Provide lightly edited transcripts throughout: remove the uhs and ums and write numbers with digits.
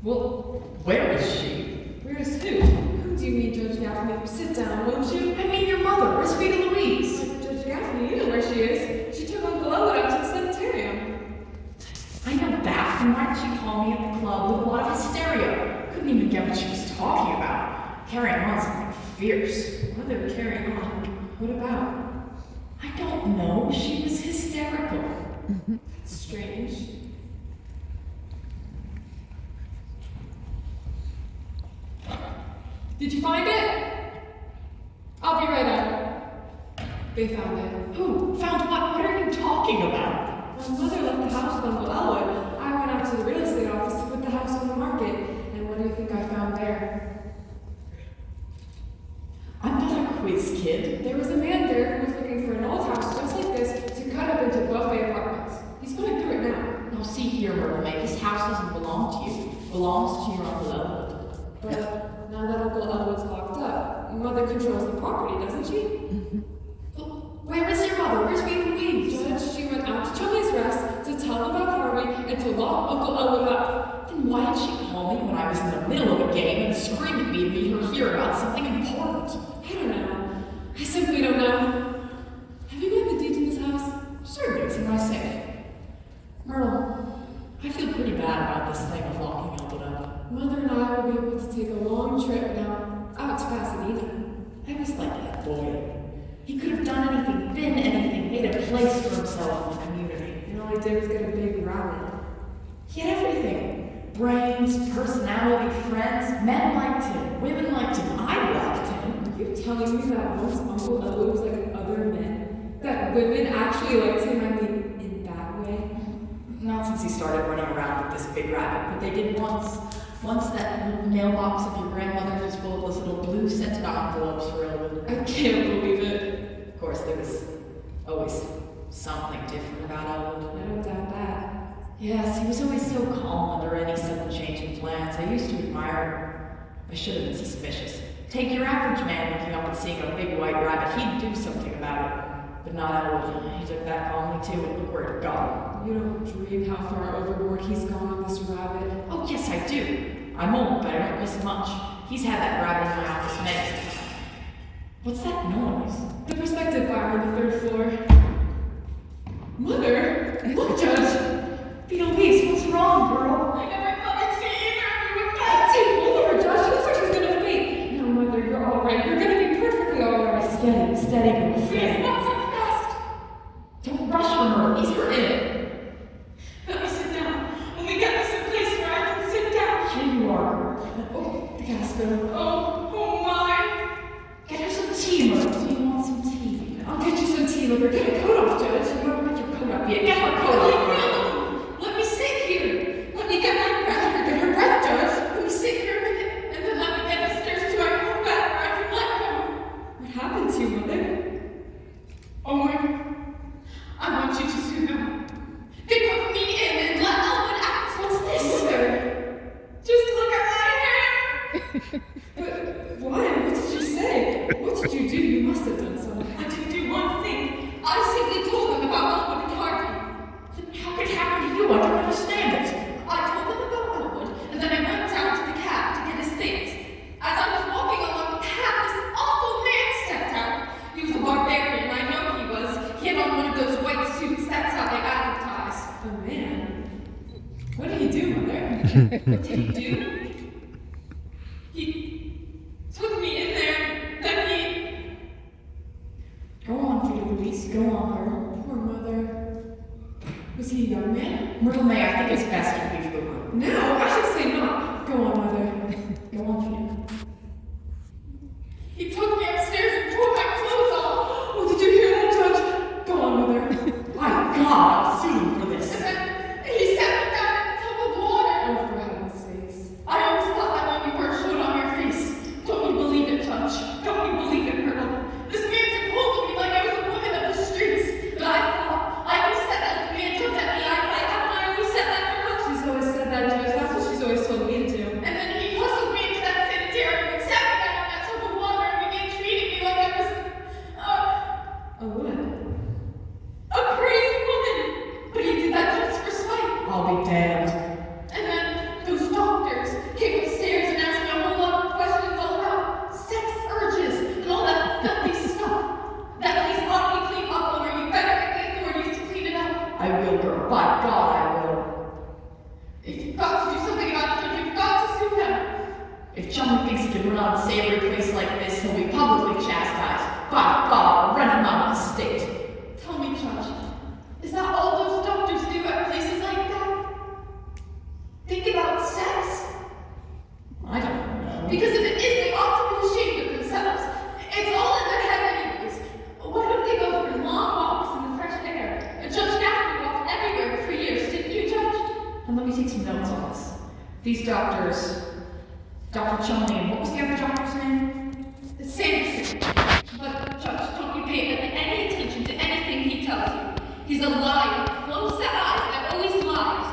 Well, where is she? Where is who? Who do you mean, Judge Gaffney? Sit down, won't you? I mean your mother. Where's Vita Louise? Judge Gaffney, you know where she is. She took Uncle Elwood out to the sanitarium. I know that. Then why did she call me at the club with a lot of hysteria? Couldn't even get what she was talking about. Carrying on something fierce. Mother, carrying on. What about? I don't know. She was hysterical. That's strange. Did you find it? I'll be right out. They found it. Who? Found what? What are you talking about? My mother left the house with Uncle Elwood. I went out to the real estate office to put the house on the market. And what do you think I found there? I'm not a quiz kid. There was a man there who was looking for an old house just like this to cut up into buffet apartments. He's going through it now. Now see here, Myrtle May, this house doesn't belong to you. It belongs to your Uncle Elwood. But now that Uncle Elwood's locked up, Mother controls the property, doesn't she? Where is your mother? Where's Vita Louise? Judge, she went out to Charlie's Rest to tell about Harvey and to lock Uncle Elwood up. Then why did she call me when I was in the middle of a game and scream at me to meet her here about something important? I don't know. I simply don't know. Have you got the deed to this house? Certainly, it's in my safe. Myrtle, I feel pretty bad about this thing of locking Elwood up. Mother and I will be able to take a long trip now, out to Pasadena. I was like that boy. He could have done anything, been anything, made a place for himself in the community. And all he did was get a big rabbit. He had everything. Brains, personality, friends. Men liked him. Women liked him. I liked him. Are you telling me that once Uncle Elwood was like other men? That women actually liked him, I mean, in that way? Not since he started running around with this big rabbit, but they did once. Once that little mailbox of your grandmother's was full of those little blue scented envelopes for Elwood. I can't believe it. Of course, there was always something different about Elwood. I don't doubt that. Yes, he was always so calm under any sudden change in plans. I used to admire him. I should have been suspicious. Take your average man looking up and seeing a big white rabbit, he'd do something about it. But not Elwood. He took that calmly too, and look where it got. You don't dream how far overboard he's gone with this rabbit. Oh, yes, I do. I'm old, but I don't miss much. He's had that rabbit in my office many times. What's that noise? The perspective fire on the 3rd floor. Mother! Look, Judge! Vita Louise, what's wrong, girl? I never thought I'd see either of you with that. Take hold of her, Judge. She looks like she's gonna faint. No, Mother, you're all right. You're gonna be perfectly all right. Steady, steady, girl, Please, steady. not so fast. Don't rush her, ease her in. Let me sit down. Let me get to some place where I can sit down. Here you are. Oh, the gas bill. Oh my. Get her some tea, Myrtle. Do you want some tea? I'll get you some tea, Mother. Get a coat off, Judge. You don't get your coat up yet. Get her coat off. No. Let me sit here. Let me get my breath. Get her breath, Judge. Let me sit here a minute, and then let me get upstairs to my room bed where I can let go. What happened to you, Mother? Oh my. I want you to sue them. They put me in and let Elwood act. What's this? Mother, just look at my hair. But why? What did you say? What did you do? You must have done something. I didn't do one thing. I simply told them about Elwood and Harvey. Then how could it happen to you? I don't understand it. I told them about Elwood, and then I went down to the cab to get his things. As I was walking along the path, this awful man stepped out. He was a barbarian, I know he was. He had on one of those white suits, that's how they advertise. A man? What did he do, Mother? What did he do? He took me in there, then he... Go on, Vita Louise. Go on, girl. Poor Mother. Was he a young man? Myrtle May, I think it's best you leave the room. No, I should say not. Go on, Mother. Go on, Vita. He took me upstairs and tore my clothes off. Oh, did you hear that, Judge? Go on, Mother. My God, I'll sue you for this. And then he set me down in a tub of water. Oh, for heaven's sakes. I always thought that when you wear showed on your face. Don't you believe it, Judge? Don't you believe it, Myrtle? This man took hold of me like I was a woman of the streets. But I always said that if the man jumped at me, haven't I always said that, Myrtle? She's always said that, Judge. That's what she's always told me to do. And then he hustled me into that sanitarium and sat me down in that tub of water and began treating me like I was, a woman. A crazy woman! But he did that just for spite. I'll be damned. And then those doctors, Chumley thinks he can run on savory place like this, he'll be publicly chastised. By God, run him out of the state. Tell me, Judge, is that all those doctors do at places like that? Think about sex? I don't know. Because if it is, they ought to be ashamed of themselves. It's all in their head anyways. Why don't they go for long walks in the fresh air? And Judge Gaffney walked everywhere for years, didn't you, Judge? And let me take some notes on this. These doctors, Dr. Chumley, and what was the other doctor's name? The Sanderson. But, Judge, don't you pay any attention to anything he tells you. He's a liar. Close-set eyes that always lies.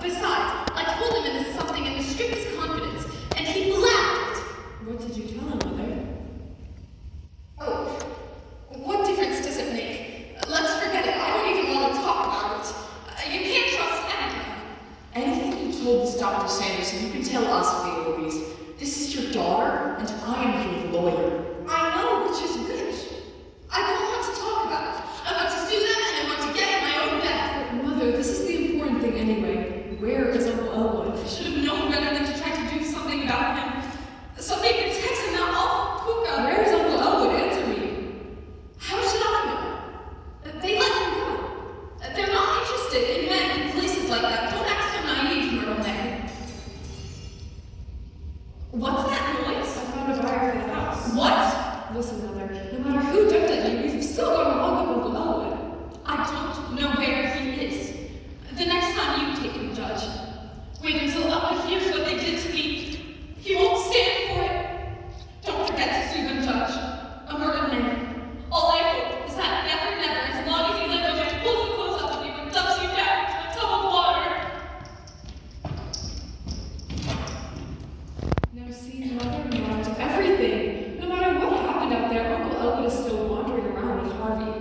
Besides, I told him this something in the strictest confidence, and he blabbed it. What did you tell him, Mother? Oh, what difference does it make? Let's forget it. I don't even want to talk about it. You can't trust anyone. Anything you told this Dr. Sanderson, you can tell us, Lady Louise. This is your daughter, and I am your lawyer. I know which is which. I don't want to talk about it. I want to sue them, and I want to get in my own bed. But Mother, this is the important thing anyway. Where is Uncle Elwood? I should have known better than to try to do something about him. Something protects him, that awful puka. Where is Uncle Elwood? Answer me. How should I know? They let him go. They're not interested in men in places like that. Don't act so naive, Myrtle May. What's that noise? I found a buyer for the house. What? Listen, Mother, no matter who dumped at you, you've still got to log up Uncle Elwood. I don't know where he is. The next time you take him, Judge. Wait until Elwood hears what they did to me. He won't stand for it. Don't forget to sue them, Judge. A murdered man. All I hope is that never, as long as you live, Judge pulls the clothes up with you and dumps you down into a tub of water. Now see, Mother, no matter everything. No matter what happened out there, Uncle Elwood is still wandering around with Harvey.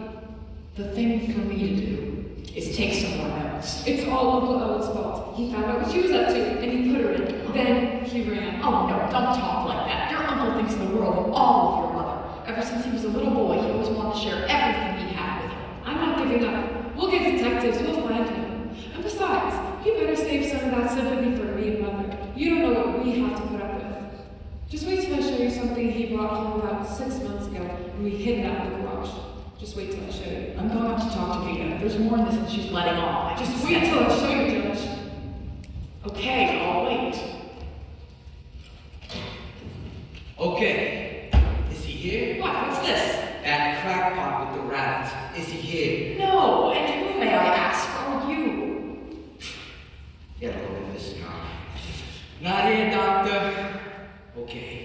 The thing for me to do is take someone else. It's all Uncle Elwood's fault. He found out what she was up to, and he put her in. Then he ran. Oh no, don't talk like that. Your uncle thinks the world of all of your mother. Ever since he was a little boy, he always wanted to share everything he had with her. I'm not giving up. We'll get detectives. We'll find him. And besides, you better save some of that sympathy for me and Mother. You don't know what we have to put up with. Just wait till I show you something he brought home about 6 months ago, and we hid it out in the garage. Just wait till I show you. I'm going to talk to Vita. There's more in this than she's letting on. Just wait till I show you, Judge. Okay, I'll wait. Okay, is he here? What? What's this? That crackpot with the rabbits, is he here? No, and who, may I ask, are you? Get a load of this guy. Not here, Doctor. Okay,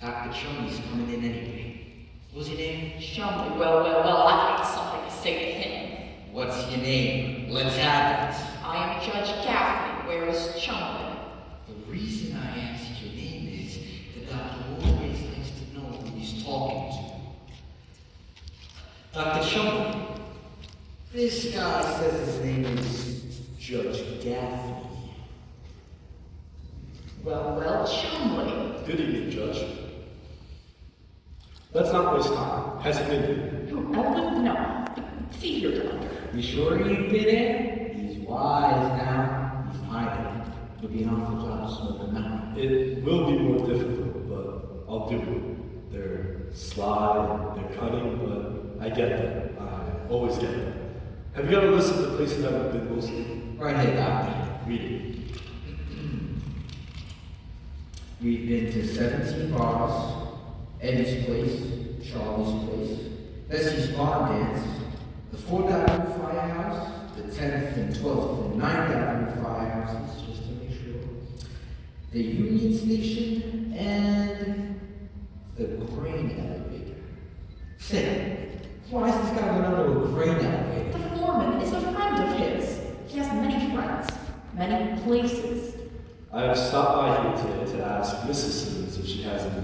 Dr. Chumley's coming in anyway. What's your name? Chumley. Well, I've got something to say to him. What's your name? Let's have it. I am Judge Gaffney. Where is Chumley? The reason I asked your name is the doctor always likes to know who he's talking to. Dr. Chumley, this guy says his name is Judge Gaffney. Well, Chumley. Good evening, Judge. Let's not waste time. Has he been here? Who, Elwood? No. See here, Doctor. You sure you've been in? He's wise now. He's hiding. It'll be an awful job to smoke him out. It will be more difficult, but I'll do it. They're sly, they're cunning, but I get them. I always get them. Have you ever listened to places I've been mostly? Right here, Doctor. Read it. We've been to 17 bars, Eddie's place, Charlie's place, Bessie's Bar Dance, the 4th Avenue Firehouse, the 10th and 12th and 9th Avenue Firehouses, just to make sure, the Union Station, and the grain elevator. Say, why is this guy going under a grain elevator? The foreman is a friend of his. He has many friends, many places. I have stopped by here today to ask Mrs. Simmons if she has any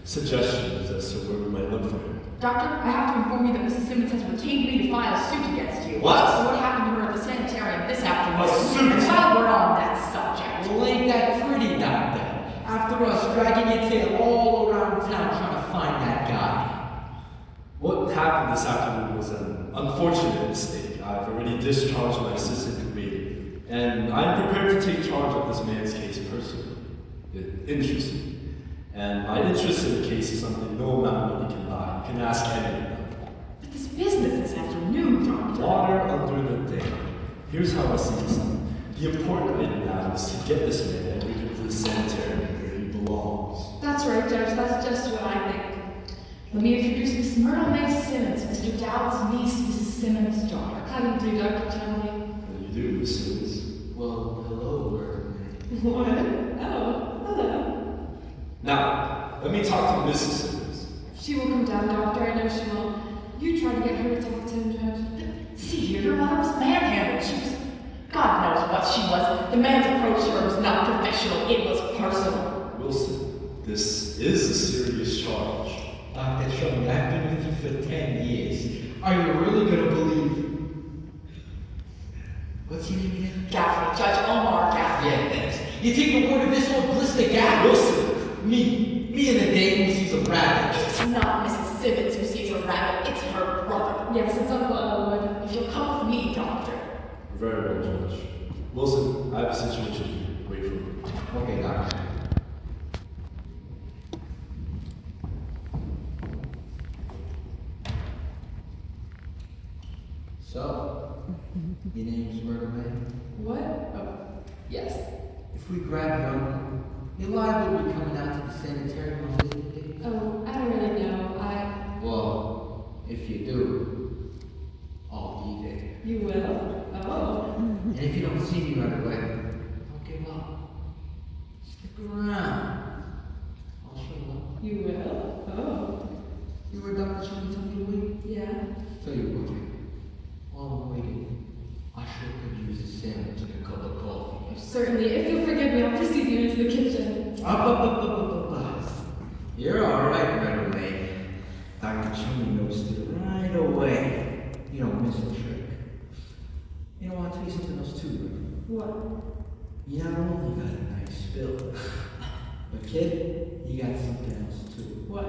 suggestions as to where we might look for him. Doctor, I have to inform you that Mrs. Simmons has retained me to file a suit against you. What? So what happened to her at the sanitarium this afternoon? A suit? And while we're on that subject. Well, ain't that pretty, Doctor? After us dragging your tail all around town trying to find that guy. What happened this afternoon was an unfortunate mistake. I've already discharged my assistant commander, and I'm prepared to take charge of this man's case personally. It interests me. And my interest in the case is something no amount of money can buy. You can ask any of them. But this business this afternoon, Doctor. Water under the dam. Here's how I see this thing. The important item now is to get this man and bring him to the sanitarium where he belongs. That's right, Judge. That's just what I think. Let me introduce Miss Myrtle May Simmons, Mr. Dowd's niece, Mrs. Simmons' daughter. How do you do, Dr. Chalmers? What do you do, Miss Simmons? Well, hello, What? Oh, hello. Now, let me talk to Mrs. Simmons. She will come down, Doctor. I know she will. You try to get her to talk to him, Judge. See here, your mother was manhandled. She was, God knows what she was. The man's approach to her was not professional, it was personal. Wilson, this is a serious charge. Dr. Chung, I've been with you for 10 years. Are you really gonna believe? What's your name again? Gaffney, Judge Omar Gaffney. Yeah, thanks. You take the word of this old blister guy? Wilson! Me and the dame who sees a rabbit. It's not Mrs. Simmons who sees a rabbit, it's her brother. Yes, it's Uncle Elwood. If you'll come with me, Doctor. Very well, Judge. Wilson, I have a situation. Wait for me. Okay, doctor. So, your name's Myrtle May? What? Oh, yes. If we grab your uncle, you're liable to be coming out to the sanitarium on visit days. Oh, I don't really know. Well, if you do, I'll be there. You will? Oh. And if you don't see me right away, don't give up. Stick around. I'll show up. You will? Oh. You were Dr. Chung tell me to wait? Yeah. Tell you what, while I'm waiting, I sure could use a sandwich and a cup of coffee. Certainly. If you'll forgive me, I'll precede you into the kitchen. Up. You're alright right away. Dr. Chung noticed it right away. You don't miss a trick. You know, I'll tell you something else too, right? What? You not only got a nice spill, but kid, you got something else too. What?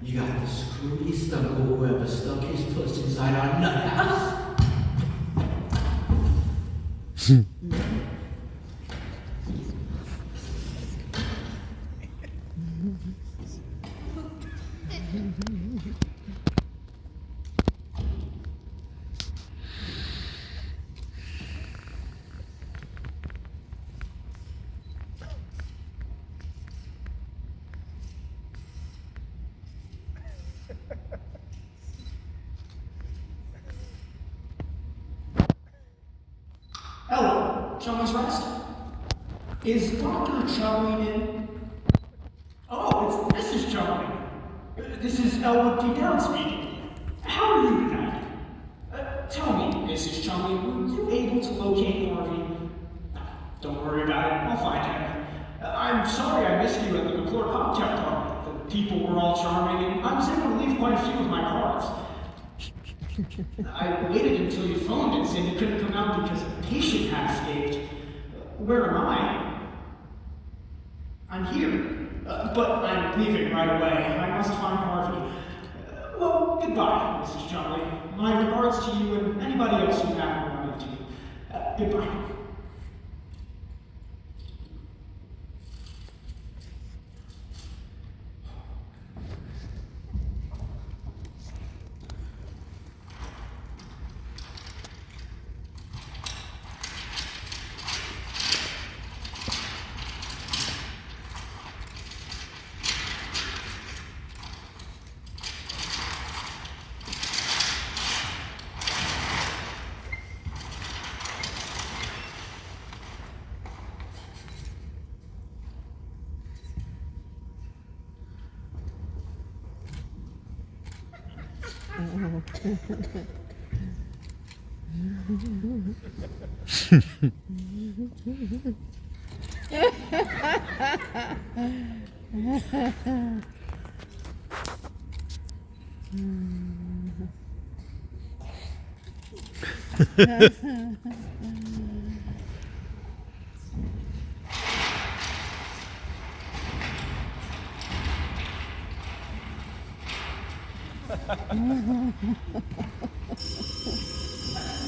You got the screwiest uncle who ever stuck his puss inside our nut house. Hello, Chalmers Rest. Is Dr. Charlie in? Oh, it's Mrs. Charlie. This is Elwood P. Down speaking. How are you tonight? Tell me, Mrs. Charlie, were you able to locate Harvey? Don't worry about it, I'll find him. I'm sorry I missed you at the McClure cocktail party. The people were all charming, and I was able to leave quite a few of my cards. I waited until you phoned and said you couldn't come out because a patient had escaped. Where am I? I'm here, but I'm leaving right away. I must find Harvey. Well, goodbye, Mrs. Charlie. My regards to you and anybody else you happen to run into. Goodbye.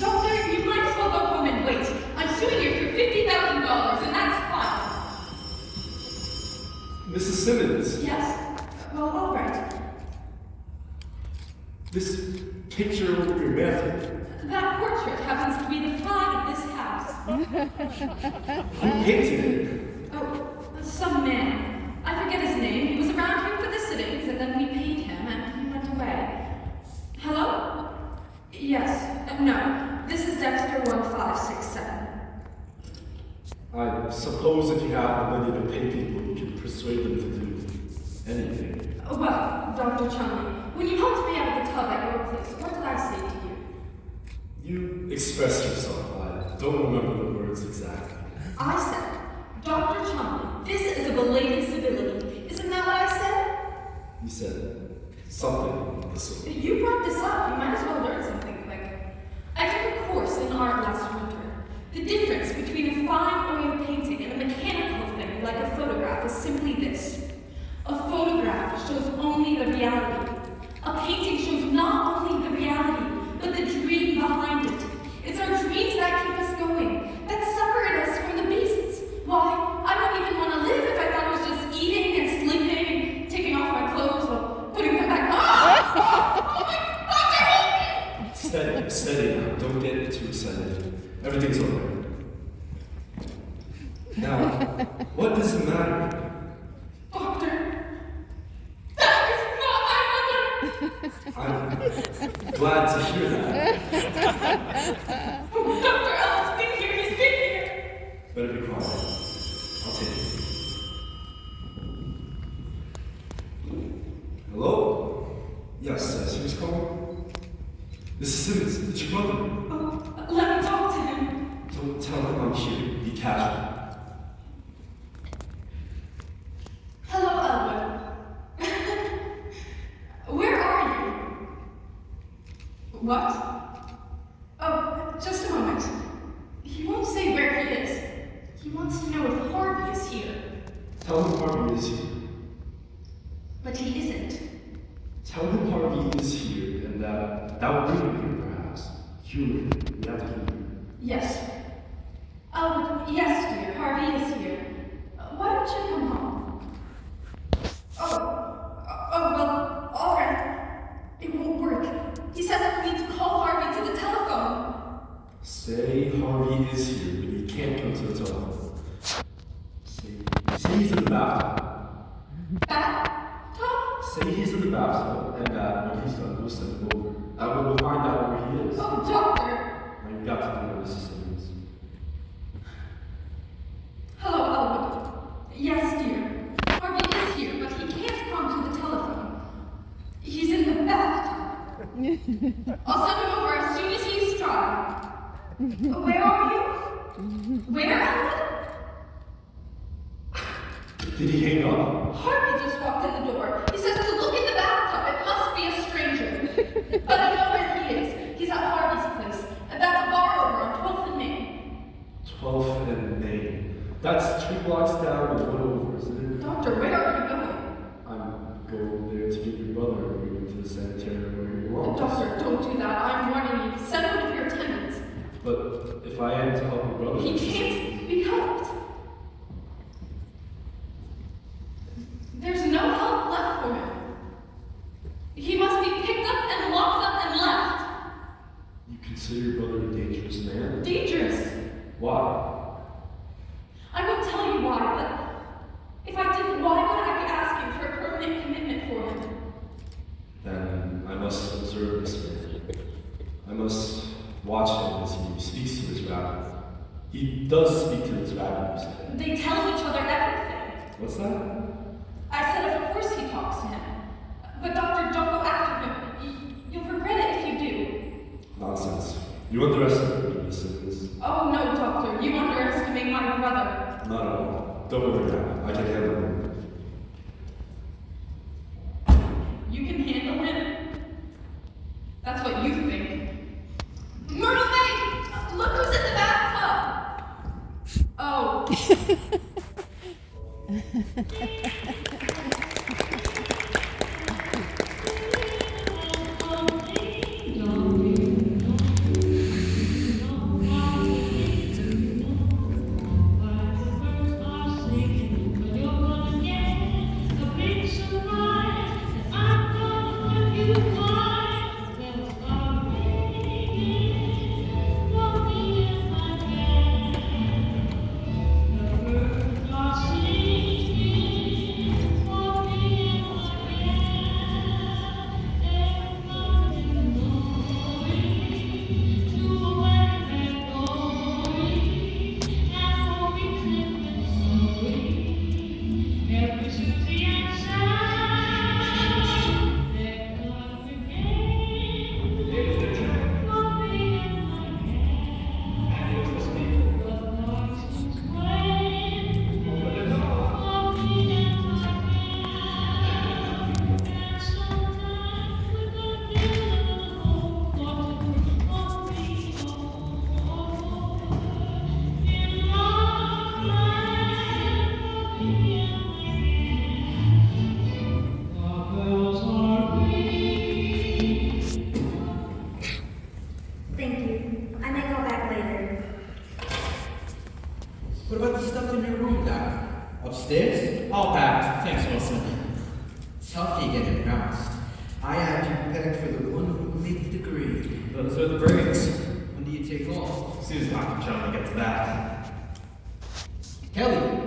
Doctor, you might as well go home and wait. I'm suing you for $50,000, and that's fine. Mrs. Simmons. Yes? Well, all right. This picture over your mantel. That portrait happens to be the pride of this house. Who painted it? Oh, some man. I forget his name. He was around here for the sittings, and then we paid him, and he went away. Hello? Yes. No. This is Dexter 1567. I suppose if you have the money to pay people, you can persuade them to do anything. Well, Dr. Chumley, when you helped me out of the tub at your place, what did I say to you? You expressed yourself. I don't remember the words exactly. I said, Dr. Chumley, this is a belated civility. Isn't that what I said? You said something of the sort. You brought this up. You might as well learn something quick. I took a course in art last winter. The difference between a fine oil painting and a mechanical thing like a photograph is simply this. A photograph shows only the reality. A painting shows not only the reality, but the dream behind it. It's our dreams that keep us going, that separate us from the beasts. Why, I don't even want to live if I thought I was just eating and sleeping and taking off my clothes while putting them back on. Oh my God, help me! Steady now. Don't get too excited. Everything's all right. Now, what does the matter? Doctor, that is not my mother. I'm glad to hear that. Dr. Ellis been here, he's been here. Better be quiet. I'll take it. Hello? Yes, who's calling? Mrs. Simmons, it's your brother. Oh, let me talk to him. Don't tell him I'm here. Be casual. Hello, Elwood. Where are you? What? Oh, just a moment. He won't say where he is. He wants to know if Harvey is here. Tell him Harvey is here. But he isn't. Tell him Harvey is here and that will bring him here, perhaps. Humor him. We have to humor him. Yes. Oh, yes, dear. Harvey is here. Why don't you come home? Well, all right. It won't work. He says I need to call Harvey to the telephone. Say Harvey is here, but he can't come to the telephone. Say he's in the bathtub. Bathtub? Say he's in the bathtub, and that when he's done, we'll send him over. That way we'll find out where he is. Oh, doctor. Now you've got to know Mrs. Simmons. Hello, Elwood. Yes, dear. Harvey is here, but he can't come to the telephone. He's in the bathtub. I'll send him over as soon as he's dry. Where are you? Where, Elwood? Did he hang up? Harvey just walked in the door. He says to look in the bathtub. It must be a stranger. But I know where he is. He's at Harvey's place. And that's a bar over on 12th and Main. 12th and Main. That's 2 blocks down and 1 over, isn't it? Doctor, where are you going? I'm going there to get your brother and bring him to the sanitarium where he belongs. Doctor, don't do that. I'm warning you. Send one of your attendants. But if I am to help your brother, He can't be helped. There's no help left for him. He must be picked up and locked up and left. You consider your brother a dangerous man? Dangerous. Why? I won't tell you why, but if I didn't, why would I be asking for a permanent commitment for him? Then I must observe this man. I must watch him as he speaks to his rabbi. He does speak to his rabbi, you said. They tell each other everything. What's that? I said, of course he talks to him. But doctor, don't go after him. You'll regret it if you do. Nonsense. You underestimate me, Miss Simmons. Oh no, doctor, you underestimate my brother. Not at all. Don't worry now. I can handle him. You can handle him? That's what you think. Myrtle May! Look who's in the bathtub! Oh. Upstairs? All packed. Thanks, Wilson. Tough you getting bounced. I had you pegged for the one who made the grade. Those are the breaks. When do you take off? As soon as Dr. Chumley gets back. Kelly,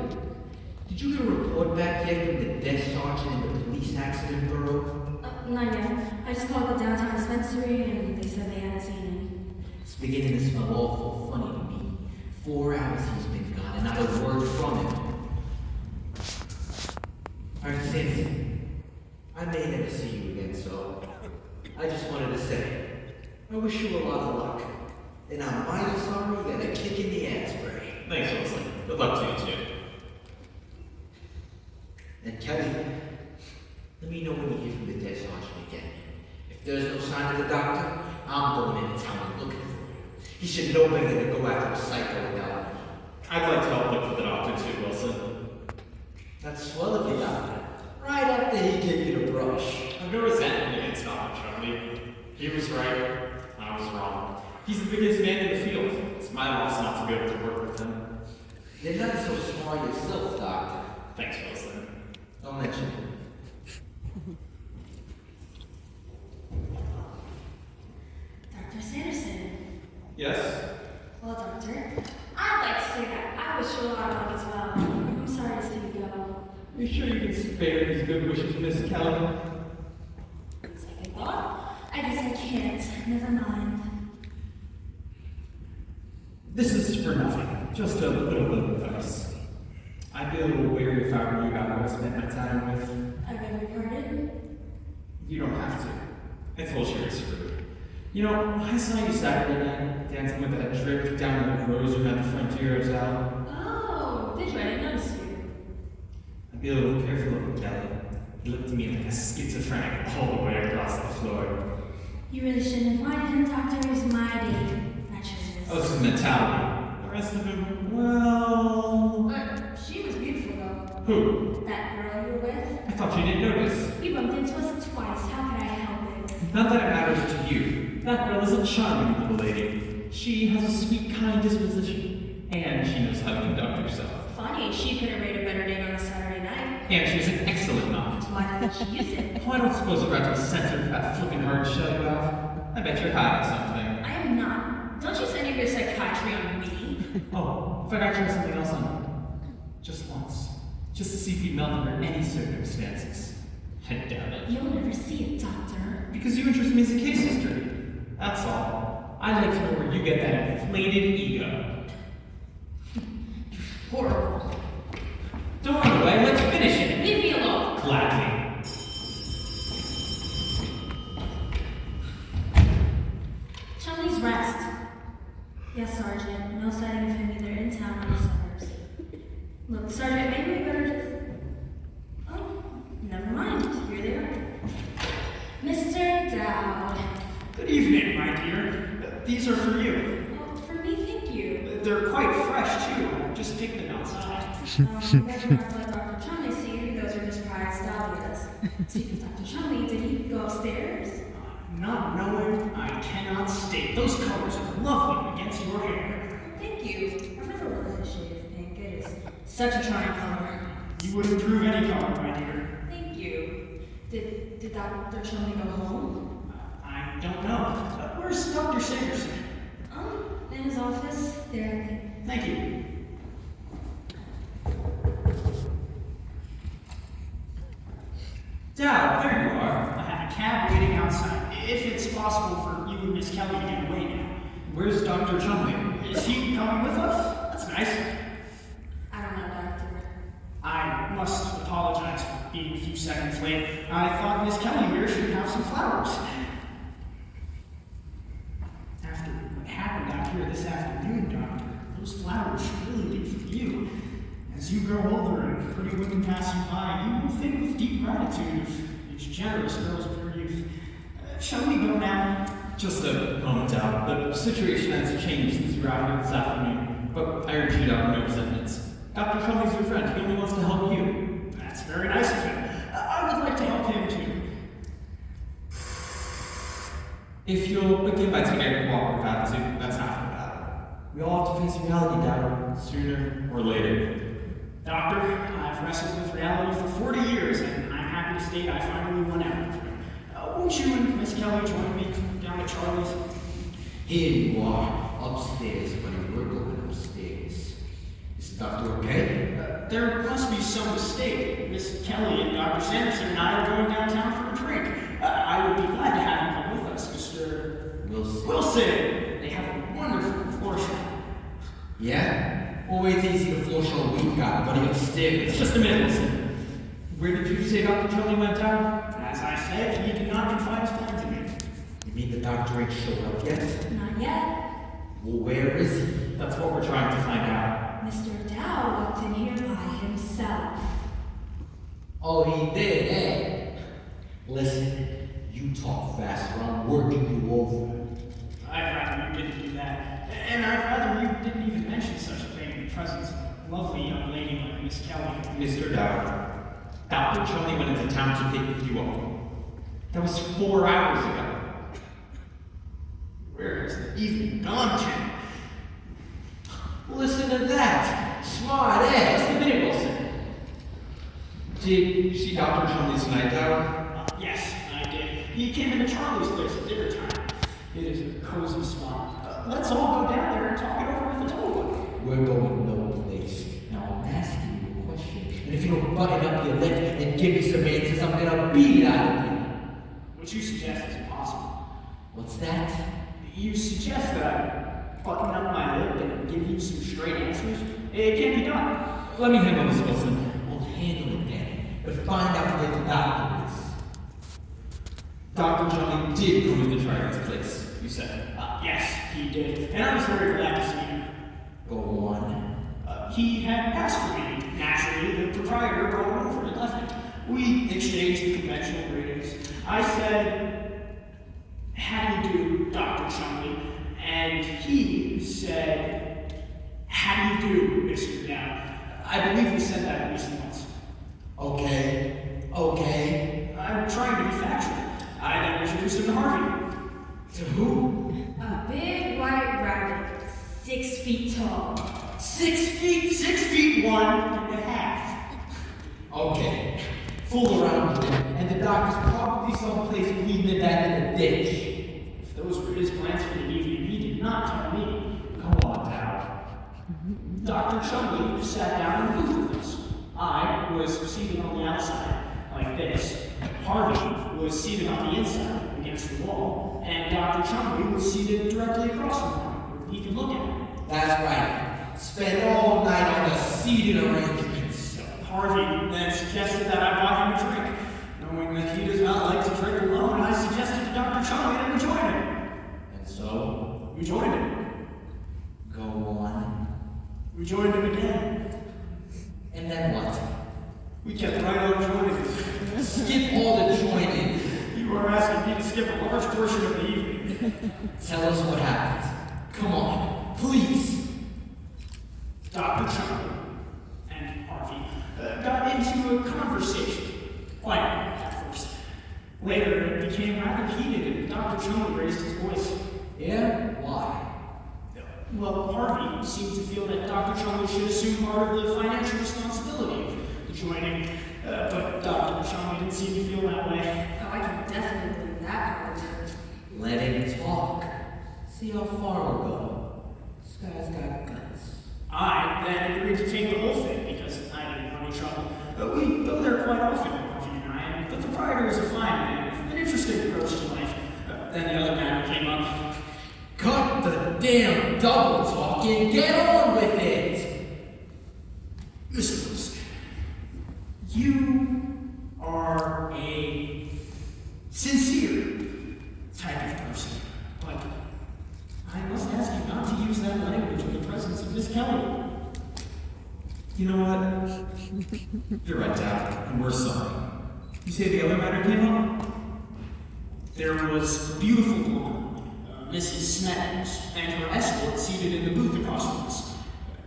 did you get a report back yet from the desk sergeant in the police accident bureau? Not yet. I just called the downtown dispensary and they said they hadn't seen him. It's beginning to smell awful funny to me. 4 hours he's been gone and not a word from him. Alright, Sis, I may never see you again, so I just wanted to say, I wish you a lot of luck. And I'm mighty sorry you got a kick in the ass, Bray. Thanks, Wilson. Good luck to you, too. And Kelly, let me know when you hear from the desk sergeant again. If there's no sign of the doctor, I'm going into town and looking for him. He should know better than to go after a psycho without me. I'd like to help look for the doctor, too, Wilson. That's swell of you, doctor. Right after he gave you the brush. I've no resentment against Dr. Chumley. He was right, I was wrong. He's the biggest man in the field. It's my loss not to be able to work with him. You're not so smart yourself, doctor. Thanks, Wilson. Don't mention it. Dr. Sanderson. Yes? Well, Doctor, I'd like to say that I wish you a lot of luck as well. I'm sorry to see you go. Are you sure you can spare these good wishes, Miss Kelly? Second thought, I guess I can't. Never mind. This is for nothing. Just a little bit of advice. I'd be a little wary if I were you about who I spent my time with. I beg your pardon? You don't have to. I told you it's rude. You know, I saw you Saturday night dancing with that drip down in the rose room at the Frontier Hotel. Oh, did you? I didn't notice you. I'd be a little careful of him, Kelly. He looked to me like a schizophrenic all the way across the floor. You really shouldn't have wanted him, Doctor. He's mighty. Not sure it is. Oh, this is mentality. The rest of him, well... She was beautiful, though. Who? That girl you were with. I thought you didn't notice. You bumped into us twice. How could I help it? Not that it matters to you. That girl is a charming little lady. She has a sweet, kind disposition. And she knows how to conduct herself. Funny, she could have made a better date on a Saturday night. And she's an excellent knot. Why didn't she use it? Oh, I don't suppose you're about to censor that flipping hard shell you have. I bet you're hiding something. I am not. Don't use any of your psychiatry on me. Oh, if I got try something else on you. Just once. Just to see if you melt under any circumstances. I doubt it. You'll never see it, Doctor. Because you interest me as a case history. That's all. I'd like to know where you get that inflated ego. Horrible. Don't run away, let's finish it. Leave me alone. Gladly. Chumley's rest. Yes, Sergeant. No sighting of him either in town or the suburbs. Look, Sergeant, maybe we better just... Oh, never mind. Here they are. Mr. Dowd. Good evening, my dear. These are for you. Oh, for me, thank you. They're quite fresh, too. I just picked them outside. You guys are not let Dr. Chumley see you. Those are just prized dahlias. Speaking of Dr. Chumley, did he go upstairs? Not knowing, I cannot state. Those colors are lovely against your hair. Thank you. I've never worn this shade of pink. It is such a trying color. You would improve any color, my dear. Thank you. Did Dr. Chumley go home? I don't know. Where's Dr. Sanderson? Oh, in his office. There, I think. Thank you. Dad, there you are. I have a cab waiting outside. If it's possible for you and Miss Kelly to get away now. Where's Dr. Chumley? Is he coming with us? That's nice. I don't know, Doctor. I must apologize for being a few seconds late. I thought Miss Kelly here should have some flowers. After what happened out here this afternoon, Doctor, those flowers should really be for you. As you grow older and pretty women pass you by, you will think with deep gratitude of each generous girls of your youth. Shall we go now? Just a moment out. The situation has changed since you were out here this afternoon. But I urge you, Doctor, no resentments. Dr. Chumley's your friend. He only wants to help you. That's very nice of him. I would like to help him too. If you'll begin by taking a cooperative attitude, that's half the battle. We all have to face reality, Dad, sooner or later. Doctor, I've date, I finally went out with him. Won't you and Miss Kelly join me down at Charlie's? Here you are, upstairs, buddy. We're going upstairs. Is the doctor okay? There must be some mistake. Miss Kelly and Dr. Sanderson and I are going downtown for a drink. I would be glad to have you come with us, Mr. Wilson. They have a wonderful floor show. Yeah? Well, wait till you see the floor show we've got, buddy, upstairs. Just a minute, Wilson. Where did you say Dr. Charlie went down? As I said, he did not confide his plan to me. You mean the doctor ain't showed up yet? Not yet. Well, where is he? That's what we're trying to find out. Mr. Dow walked in here by himself. Oh, he did, eh? Listen, you talk faster. I'm working you over. I'd rather you didn't do that. And I'd rather you didn't even mention such a thing in the presence of a lovely young lady like Miss Kelly. Mr. Dow, Dr. Charlie went into town to pick you up. That was 4 hours ago. Where has the evening gone to? Listen to that! Smart ass! Just a minute, Wilson. Did you see Dr. Charlie's night out? Yes, I did. He came into Charlie's place at dinner time. It is a cozy spot. Let's all go down there and talk it over with the telephone. We're going no place. Now I'm asking you a question. And if you don't button up your lip and give me some answers, I'm gonna beat it out of you. What you suggest is impossible. What's that? You suggest that I button up my lip and give you some straight answers? It can't be done. Let me handle this, Wilson. We'll handle it then. But find out where the doctor is. Dr. Charlie did come into Charlie's place, you said. Yes, he did. And I was very glad to see him. Go on. He had asked for me. Naturally, the proprietor brought him over and left it. We exchanged the conventional greetings. I said, "How do you do, Dr. Chumley?" And he said, "How do you do, Mr. Dow?" I believe he said that at least once. Okay. I'm trying to be factual. I then introduced him to Harvey. To who? A big white rabbit, 6 feet tall. 6 feet, 6'1.5". Okay. Fool around with him, and the doctor's probably someplace bleeding to death in a ditch. If those were his plans for the evening, he did not tell me. Come on, Dow. Dr. Chumley sat down in the booth with us. I was seated on the outside, like this. Harvey was seated on the inside, against the wall. And Dr. Chumley was seated directly across from him, where he could look at me. That's right. Spend all night on the seating arrangements. Harvey then suggested that I buy him a drink. Knowing that he does not like to drink alone, I suggested to Dr. Chumley that we join him. And so, We joined him. go on. We joined him again. And then what? We kept right on joining him. Skip all the joining. You are asking me to skip a large portion of the evening. Tell us what happened. Come on, please. Dr. Chumley and Harvey got into a conversation. Quietly at first. Later, it became rather heated and Dr. Chumley raised his voice. Yeah? Why? Well, Harvey seemed to feel that Dr. Chumley should assume part of the financial responsibility of the joining, but Dr. Chumley didn't seem to feel that way. Oh, I can definitely believe that part. Let him talk. See how far we'll go. This guy's got guts. I then agreed to take the whole thing because I didn't want any trouble. We go there quite often, Harvey and I, and the proprietor is a fine man, an interesting approach to life. Then the other man came up. Cut the damn double talk and get on with it! Mr. Wilson, you are a sincere type of person, but I must ask you not to use that language in the presence of Miss Kelly. You know what? You're right, Dow, and we're sorry. You say the other matter came up? There was a beautiful woman, Mrs. Smetters, and her escort seated in the booth across from us.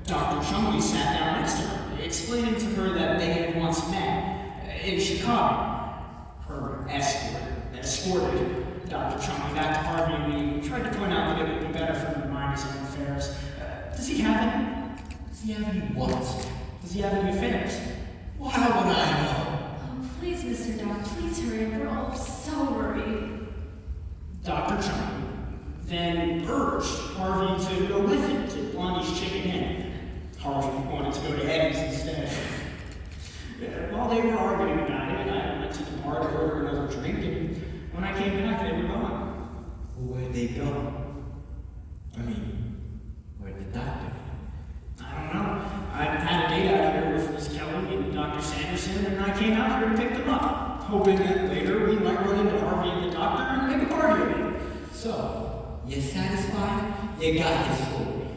Dr. Chumley sat down next to her, explaining to her that they had once met in Chicago. Her escort escorted Dr. Chumley back to Harvey, and we tried to point out that it would be better for him to mind his own affairs. Does he have any? Does he have any what? Does he have any affairs? Well, how would I know? Oh, please, Mr. Dowd, please hurry up. We're all so worried. Dr. Chumley then urged Harvey to go with him to Blondie's Chicken Inn. Harvey wanted to go to Eddie's instead. While they were arguing about it, I went to the bar to order another drink, and when I came back, they were gone. Where'd they go? I mean, where'd the doctor go? I don't know. I had a date out here with Miss Kelly and Dr. Sanderson, and I came out here to pick them up, hoping that later we might run into Harvey and the doctor and make a party of it. So, you're satisfied? You got his story.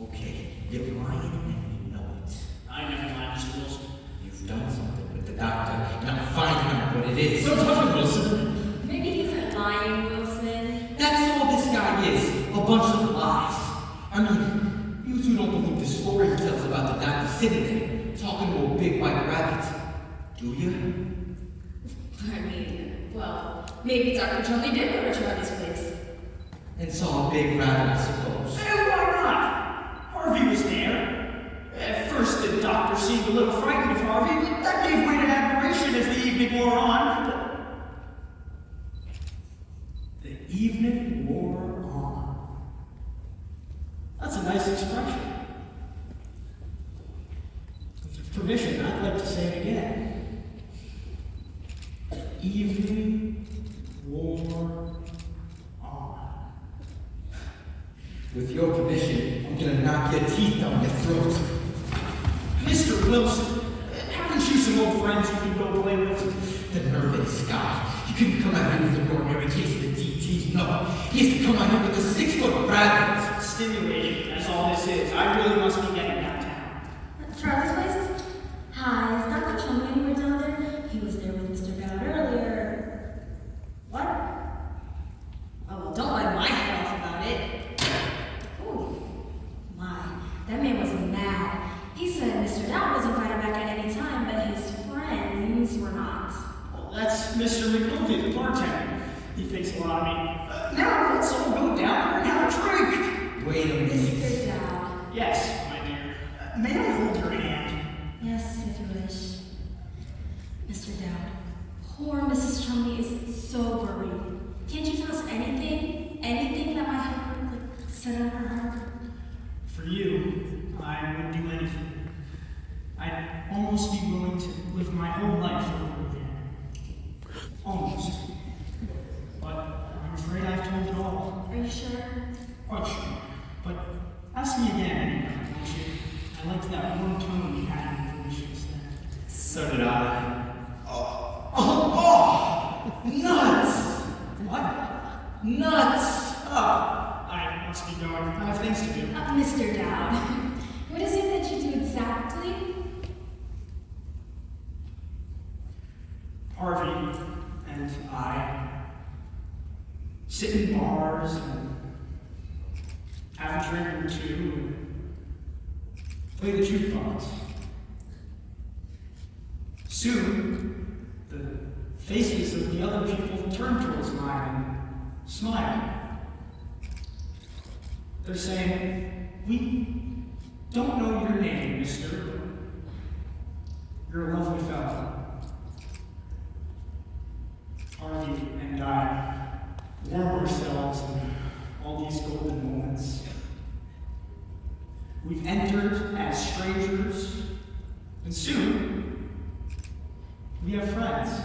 Okay, you're lying and you know it. I never lied, Mr. Wilson. You've done something with the doctor. Now find out what it is. Don't touch him, Wilson. Maybe he's isn't lying, Wilson. That's all this guy is. A bunch of lies. I mean, you two don't believe the story he tells about the doctor sitting there, talking to a big white rabbit. Do you? I mean, well, maybe Dr. Chumley did go to Charlie's place. And saw a big rabbit, I suppose. And why not? Harvey was there. At first, the doctor seemed a little frightened of Harvey, but that gave way to admiration as the evening wore on. The evening wore on. That's a nice expression. With permission, I'd like to say it again. The evening wore on. With your permission, I'm gonna knock your teeth down your throat. Mr. Wilson, haven't you some old friends you can go play with? The nerve of this guy. He couldn't come out here with an ordinary case of the DTs. No, he has to come out here with a 6-foot rabbit. Stimulating, that's all this is. I really must be getting downtown. Charlie's place? Hi, is Dr. Chumley anywhere down there? He was there with Mr. Dowd earlier. What? Oh, well, don't let my head off about it. Oh, my. That man was mad. He said Mr. Dowd was invited back at any time, but his friends were not. Well, that's Mr. McNulty, the bartender. He thinks a lot of me. Now let's all go down there and have a drink. Wait a minute. Mr. Dowd. Yes, my dear. May I hold your hand? Yes, if you wish. Mr. Dowd, poor Mrs. Chumley is so worried. Can't you tell us anything? Anything that might help her, like, center her heart? For you, I would do anything. I'd almost be willing to live my whole life over again. Almost. But I'm afraid I've told it all. Are you sure? Quite sure. But ask me again anyway, won't you? I liked that warm tone you had in the conversations then. So did I. Nuts! What? Nuts! I must be going. I have things to do. Mr. Dowd, what is it that you do exactly? Harvey and I sit in bars and have a drink or two and play the jukebox. Soon, the faces of the other people turn towards mine and smile. They're saying, "We don't know your name, mister, but you're a lovely fellow." Harvey and I warm ourselves in all these golden moments. We've entered as strangers, and soon we have friends.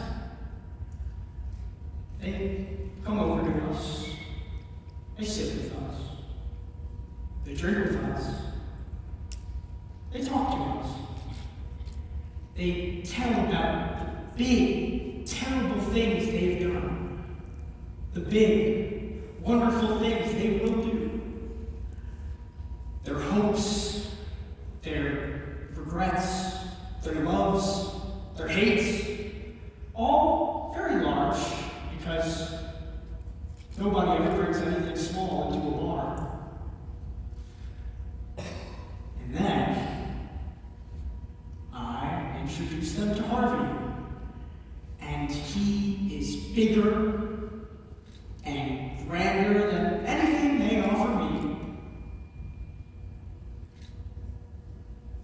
They come over to us, they sit with us, they drink with us, they talk to us, they tell about the big, terrible things they've done, the big, wonderful things they will do, their hopes, their regrets, their loves, their hates, all very large because nobody ever brings anything small into a bar. And then I introduce them to Harvey. And he is bigger and grander than anything they offer me.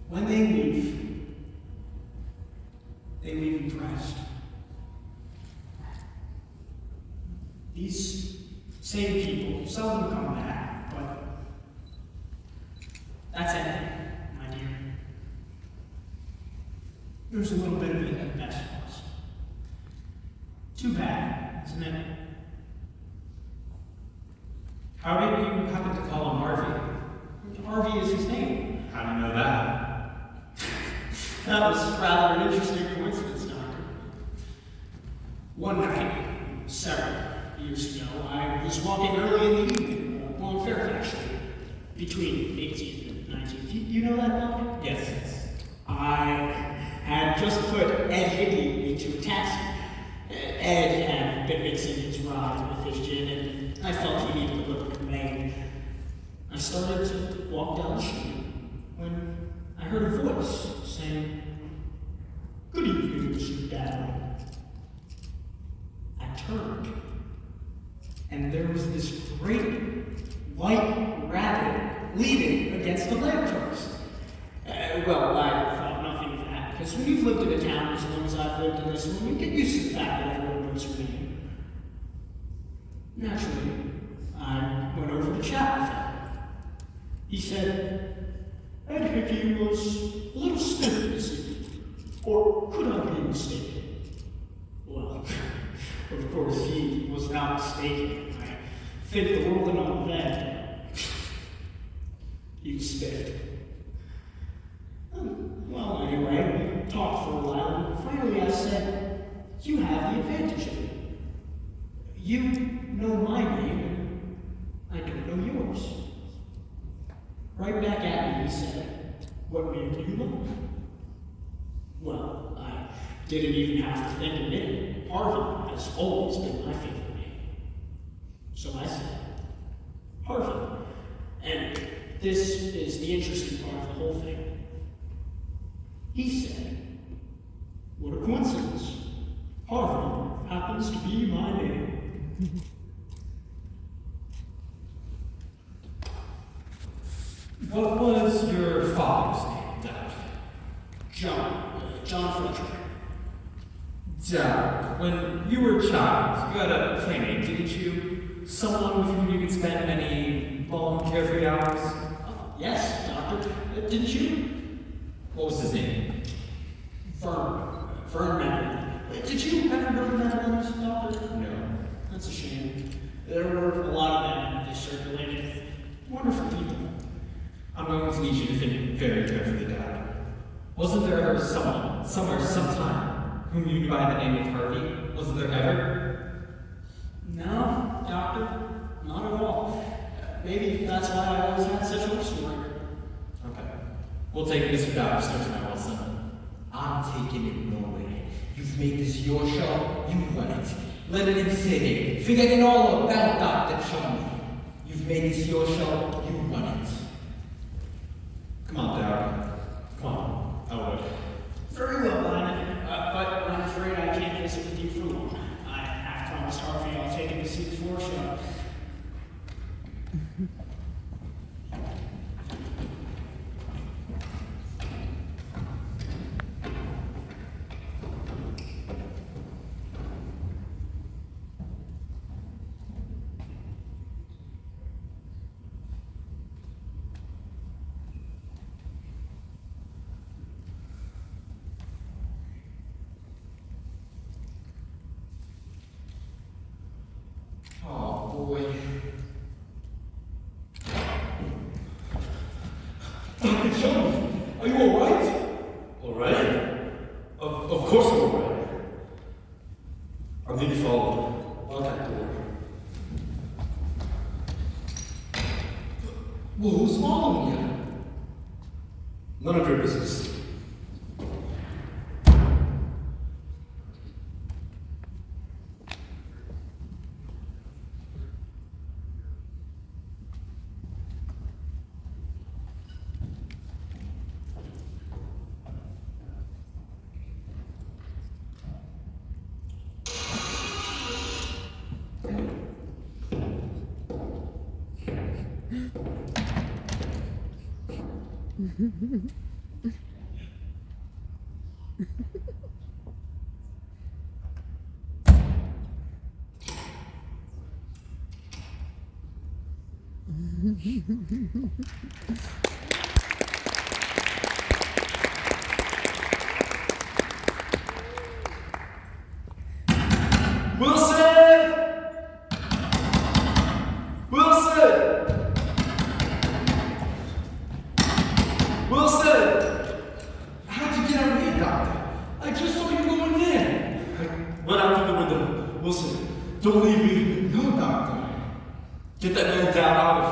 When they leave impressed. These same people seldom come back, but that's it, my dear. There's a little bit of it at best for us. Too bad, isn't it? How did you happen to call him Harvey? Harvey is his name. How do you know that? That was rather an interesting coincidence, Doctor. One night, several years ago, I was walking early in the evening along Fairfax Street, between 18th and 19th. You know that block? Yes. I had just put Ed Hickey into a taxi. Ed had been mixing his ride with his gin, and I felt he needed a little companion. I started to walk down the street when I heard a voice saying, "Good evening, Mr. Dowling." I turned, and there was this great white rabbit leaning against the lamppost. Well, I thought nothing of that, because when you've lived in a town as long as I've lived in this one, you get used to the fact that everyone knows your name. Naturally, I went over to chat with him. He said, "Ed Hickey was a little stiff this evening, or could I be mistaken?" Well, of course, he was not mistaken. I think the world and all of that. He was spiffed. Well, anyway, we talked for a while, and finally I said, "You have the advantage of me. You know my name, and I don't know yours." Right back at me, he said, "What name do you love?" Well, I didn't even have to think a minute. Harvey has always been my favorite name. So I said, "Harvey." And this is the interesting part of the whole thing. He said, "What a coincidence. Harvey happens to be my name." What was your father's name, Dad? John Fletcher. Dad, when you were a child, you had a playmate, didn't you? Someone with whom you could spend many long, carefree hours? Yes, Doctor. Didn't you? What was his name? Vern Madeline. Did you ever know the Madelyns, Doctor? No. That's a shame. There were a lot of them that circulated. Wonderful people. I'm going to need you to think very carefully, Dad. Wasn't there ever someone, somewhere, sometime, whom you knew by the name of Harvey? Wasn't there ever? No, Doctor. Not at all. Maybe that's why I always had such hopes for it. Okay. We'll take Mr. Baxter to my Wilson. I'm taking it no way. You've made this your show, you run it. Let it in. Forgetting all about Dr. Chumley. You've made this your show, you run it. Come on, Dad. Come on. I would. Very well, Lionel. But I'm afraid I can't visit with you for long. I have promised Harvey I'll take him to see the floor show. Oh boy. Dr. Chumley, are you alright? Alright? Of course I'm alright. I'm being followed. Lock that door. Well, who's following you? None of your business. Wilson! Wilson! Wilson! How'd you get out here, Doctor? I just saw you going in. I went out through the window. Wilson, don't leave me. No, Doctor. Get that man down out of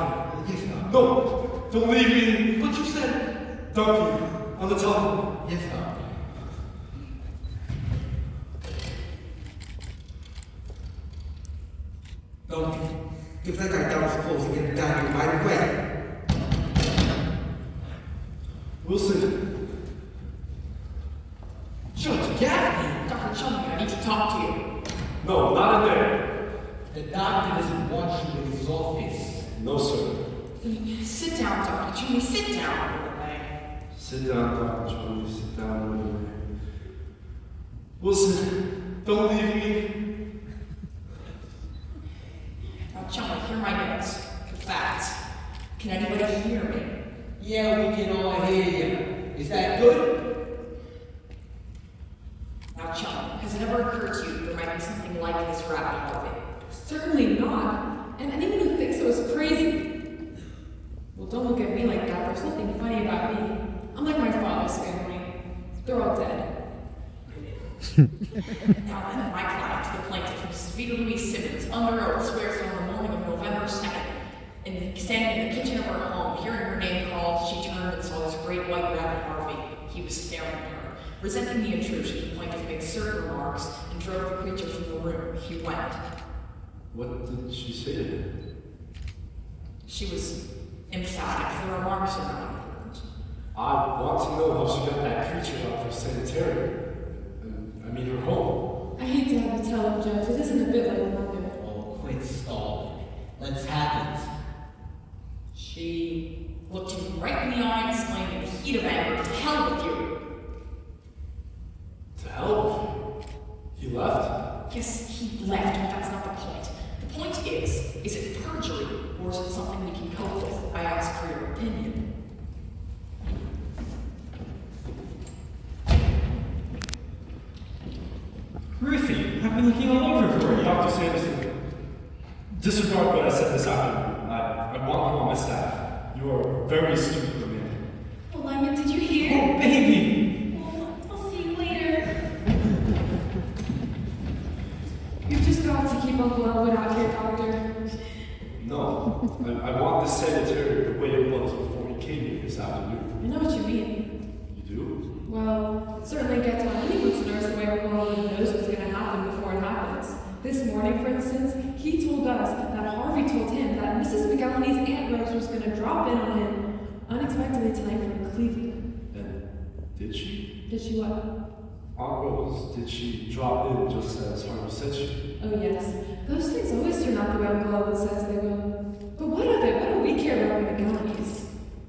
here. Yes, Doctor. No, don't leave me. What you said? Donkey, on the telephone. Yes, Doctor. Donkey, give that guy down his clothes and get him down here right away. Wilson. Judge Gaffney? Dr. Chumley, I need to talk to you. No, not in there. The doctor doesn't want you in his office. No, sir. Sit down, Dr. Chumley, sit down. Sit down, Dr. Chumley. Sit down. Wilson, don't leave me. Now, Chumley, here are my notes. The facts. Can anybody hear me? Yeah, we can all hear you. Is that good? Now, Chumley, has it ever occurred to you there might be something like this rabbit Harvey? Certainly not. And anyone who thinks so is crazy. Well, don't look at me like that. There's nothing funny about me. I'm like my father's family. They're all dead. Now then, my client, the plaintiff, Mrs. Vita Louise Simmons, under oath, swears on the morning of November 2nd, standing in the kitchen of her home, hearing her name called, she turned and saw this great white rabbit Harvey. He was staring at her. Resenting the intrusion, the plaintiff made certain remarks and drove the creature from the room. He went. What did she say to him? She was emphatic. The remarks are not important. I want to know how she got that creature out of her sanitarium. I mean, her home. I hate to have to tell him, Judge. It isn't a bit like mother. Oh, quit stalling. Let's have it. She looked him right in the eye and exclaimed in the heat of anger, "To hell with you!" To hell with you. He left? Yes, he left, but that's not the point. The point is it perjury, or is it something we can cope with? I ask for your opinion. Ruthie, I've been looking all over for you. Dr. Sanderson, disregard what I said this afternoon. I want you on my staff. You are very astute, man. Well, Lyman, did you hear? Oh, baby! Well, I'll see you later. You've just got to keep Uncle Elwood out here, Doctor. No, I want this sanitarium the way it was before he came here this afternoon. I know what you mean. You do? Well, it certainly gets on anyone's nerves the way Uncle Elwood knows what's going to happen before it happens. This morning, for instance, he told us that Harvey told him that Mrs. McGillney's Aunt Rose was going to drop in on him unexpectedly tonight from Cleveland. And did she? Did she what? Aunt Rose, did she drop in just as Harvey said she? Oh yes, those things always turn out the way Uncle Elwood says they will. But what of it? What do we care about the McGillineys?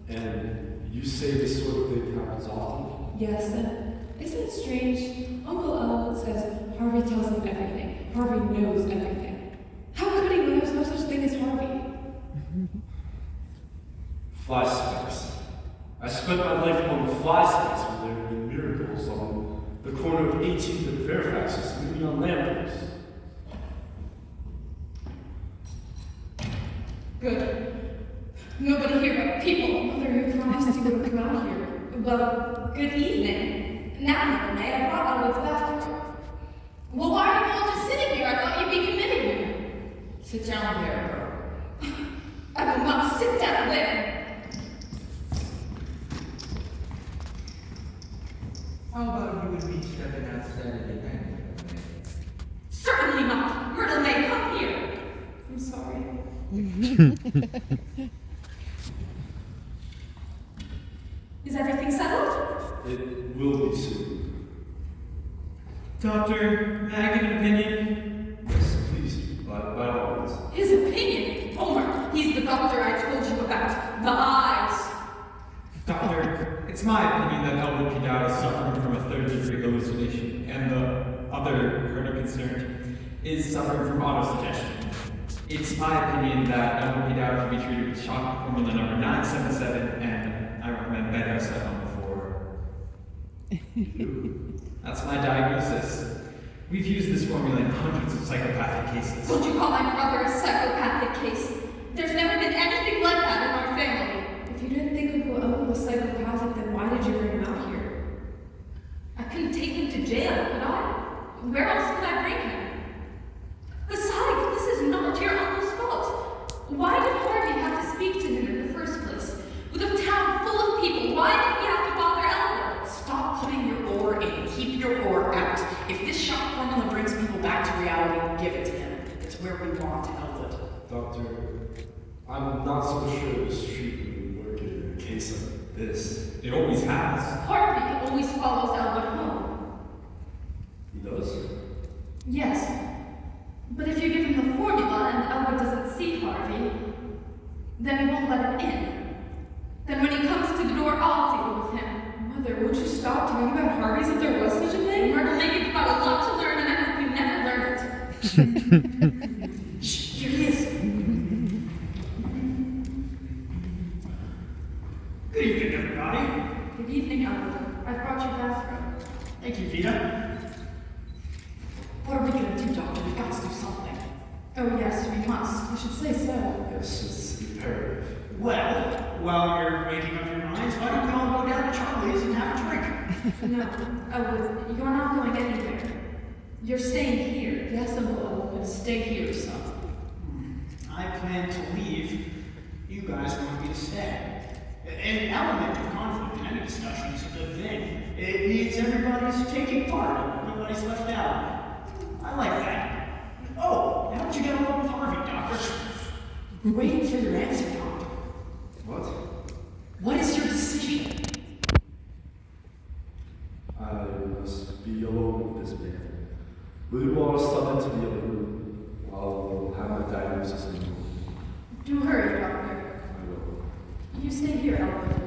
And you say this sort of thing happens often? Yes, and isn't it strange? Uncle Elwood says Harvey tells him everything. Harvey knows everything. How could he when there's no such thing as Harvey? Fly specks. I spent my life among fly specks when there have been miracles on the corner of 18th and Fairfax, just leaving on lampposts. Good. Nobody here but people. Mother, you promised you wouldn't come out here. Well, good evening. Now, Renee, I brought Elwood's bathroom. Well, why are you all just sitting here? I thought you'd be committed here. Sit down there, girl. I will not sit down there. How about you and me stepping out Saturday night? Certainly not. Myrtle May, come here. I'm sorry. Is everything settled? It will be soon. Doctor, may I give an opinion? Yes, please, by all means. His opinion. Homer, he's the doctor I told you about. The eyes. Doctor, it's my opinion that Elwood P. is suffering from a third-degree hallucination, and the other party concerned is suffering from autosuggestion. It's my opinion that Ellen Vidal should be treated with shock formula number 977, and I recommend bed rest at home before you. That's my diagnosis. We've used this formula in hundreds of psychopathic cases. Would you call my brother a psychopathic case? There's never been anything like that in our family. If you didn't think Uncle Owen was psychopathic, then why did you bring him out here? I couldn't take him to jail, could I? Where else could I bring him? Besides, this is not your uncle's fault. Why did Harvey have to speak to him in the first place? With a town full of people, why did he have to bother Elwood? Stop putting your oar in. Keep your oar out. If this shock formula brings people back to reality, give it to him. It's where we want Elwood. Doctor, I'm not so sure this treatment would work in a case like this. It always has. Harvey always follows Elwood home. He does? Yes. But if you give him the formula and Elwood doesn't see Harvey, then he won't let him in. Then when he comes to the door, I'll deal with him. Mother, won't you stop talking about Harvey's if there was such a thing? Myrtle, maybe you've got a lot to learn and I hope you never learn it. Shh, here he is. Good evening, everybody. Good evening, Elwood. I've brought your bathrobe. Thank you, Vita. What are we gonna do, Doctor? We've got to do something. Oh yes, we must. I should say so. Yes, it's imperative. Well, while you're making up your minds, why don't we all go down to Charlie's and have a drink? No, Elwood, you're not going anywhere. You're staying here. Yes, Uncle Owen. Stay here, son. I plan to leave. You guys want me to stay. An element of conflict in any discussion is a good thing. It means everybody's taking part, nobody's left out. I like that. Oh, how did you get along with Harvey, Doctor? We're waiting for your answer, Doctor. What? What is your decision? I must be alone with this man. Will you all step into the other room? I'll have my diagnosis in the room. Do hurry, Doctor. I will. You stay here, Elwood.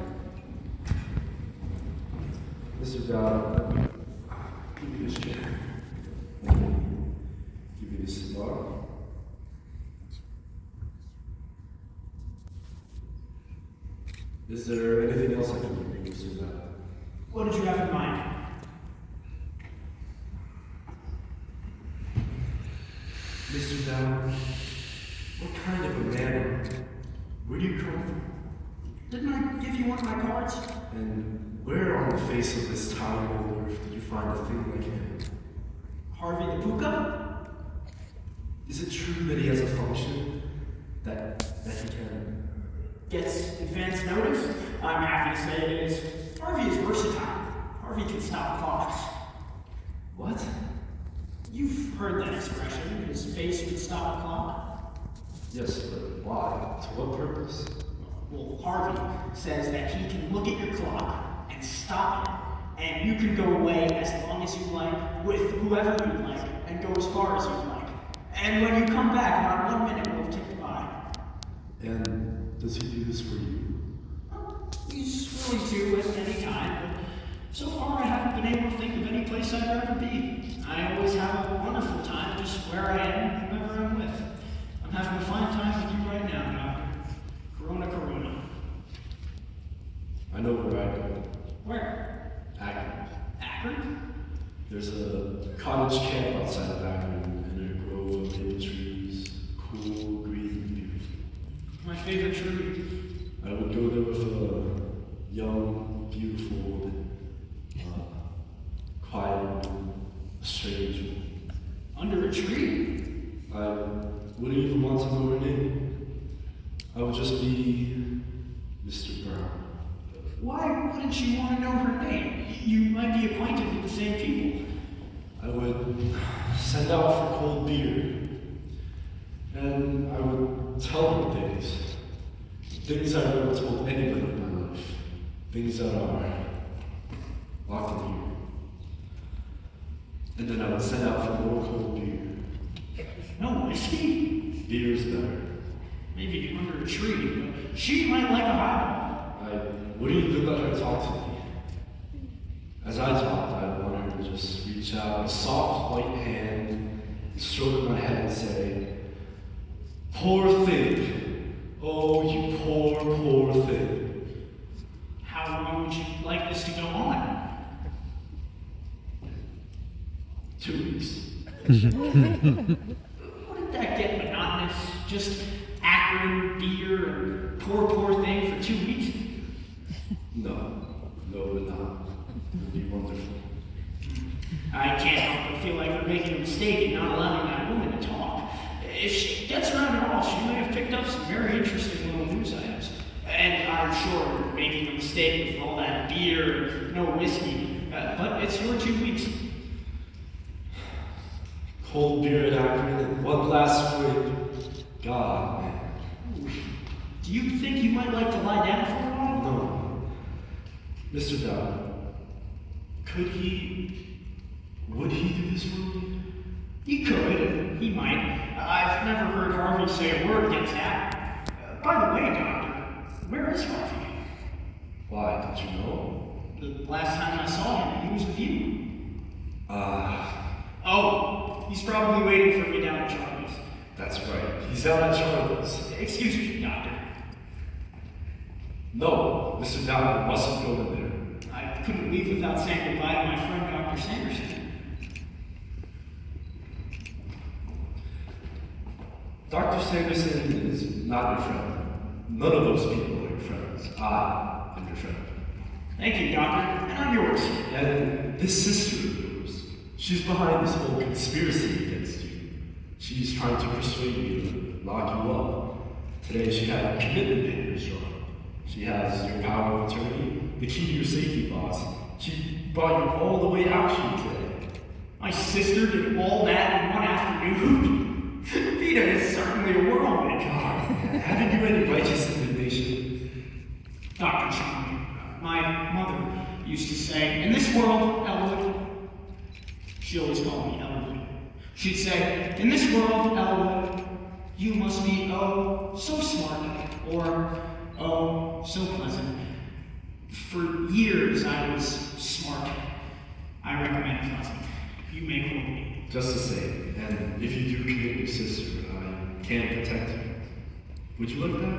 Mr. Dowd, give me this chair. Give me this cigar. Is there anything else I can do, Mr. Dowd? What did you have in mind? Mr. Dowd, what kind of a man are you? Where do you come from? Didn't I give you one of my cards? And where on the face of this tiny old earth did you find a thing like him? Harvey the Puka? Is it true that he has a function that he can? Gets advance notice? I'm happy to say it is. Harvey is versatile. Harvey can stop clocks. What? You've heard that expression, his face would stop a clock. Yes, but why? To what purpose? Well, Harvey says that he can look at your clock and stop it, and you can go away as long as you like, with whoever you like, and go as far as you like. And when you come back, not 1 minute will have ticked by. And does he do this for you? He's willing to at any time, but so far I haven't been able to think of any place I'd rather be. I always have a wonderful time just where I am, whoever I'm with. I'm having a fine time with you right now, Doctor. Corona, Corona. I know where I go. Where? Akron. Akron? There's a cottage camp outside of Akron in a grove of maple trees, cool, green, beautiful. My favorite tree. I would go there with a young, beautiful, quiet, strange woman. Under a tree? I wouldn't even want to know her name. I would just be Mr. Brown. Why wouldn't you want to know her name? You might be acquainted with the same people. I would send out for cold beer, and I would tell her things I've never told anybody in my life, things that are locked in here. And then I would send out for more cold beer. No whiskey? Beer's better. Maybe under a tree, but she might like a highball. I wouldn't even let her talk to me. As I talked, I wanted her to just reach out a soft white hand and stroke my head and say, Poor thing. Oh, you poor, poor thing. How long would you like this to go on? 2 weeks. Wouldn't that get monotonous? Just acrid beer and poor thing for 2 weeks? No, it would not. It would be wonderful. I can't help but feel like we're making a mistake in not allowing that woman to talk. If she gets around at all, she may have picked up some very interesting little news items. And I'm sure we're making a mistake with all that beer and no whiskey. But it's your 2 weeks. Cold beer and acrid and one glass free. God, man. Do you think you might like to lie down for a while? No. Mr. Dowd, would he do this for me? He could. He might. I've never heard Harvey say a word against that. By the way, Doctor, where is Harvey? Why, don't you know? The last time I saw him, he was with you. Oh, he's probably waiting for me down at Charlie's. That's right. He's down at Charlie's. Excuse me, Doctor. No, Mr. Dowd, you mustn't go in there. I couldn't leave without saying goodbye to my friend, Dr. Sanderson. Dr. Sanderson is not your friend. None of those people are your friends. I am your friend. Thank you, Doctor, and I'm yours. And this sister of yours, she's behind this whole conspiracy against you. She's trying to persuade you to lock you up. Today she had commitment papers drawn. She has your power of attorney, the key to your safety box. She brought you all the way out here today. My sister did all that in one afternoon. Vita is certainly a whirlwind. God, haven't you any righteous indignation? Dr. Charlie, my mother used to say, in this world, Elwood, she always called me Elwood. She'd say, in this world, Elwood, you must be, oh, so smart, or, oh, so pleasant. For years I was smart. I recommend pleasant. You may quote me. Just the same, and if you do commit your sister, I can protect you. Would you like that?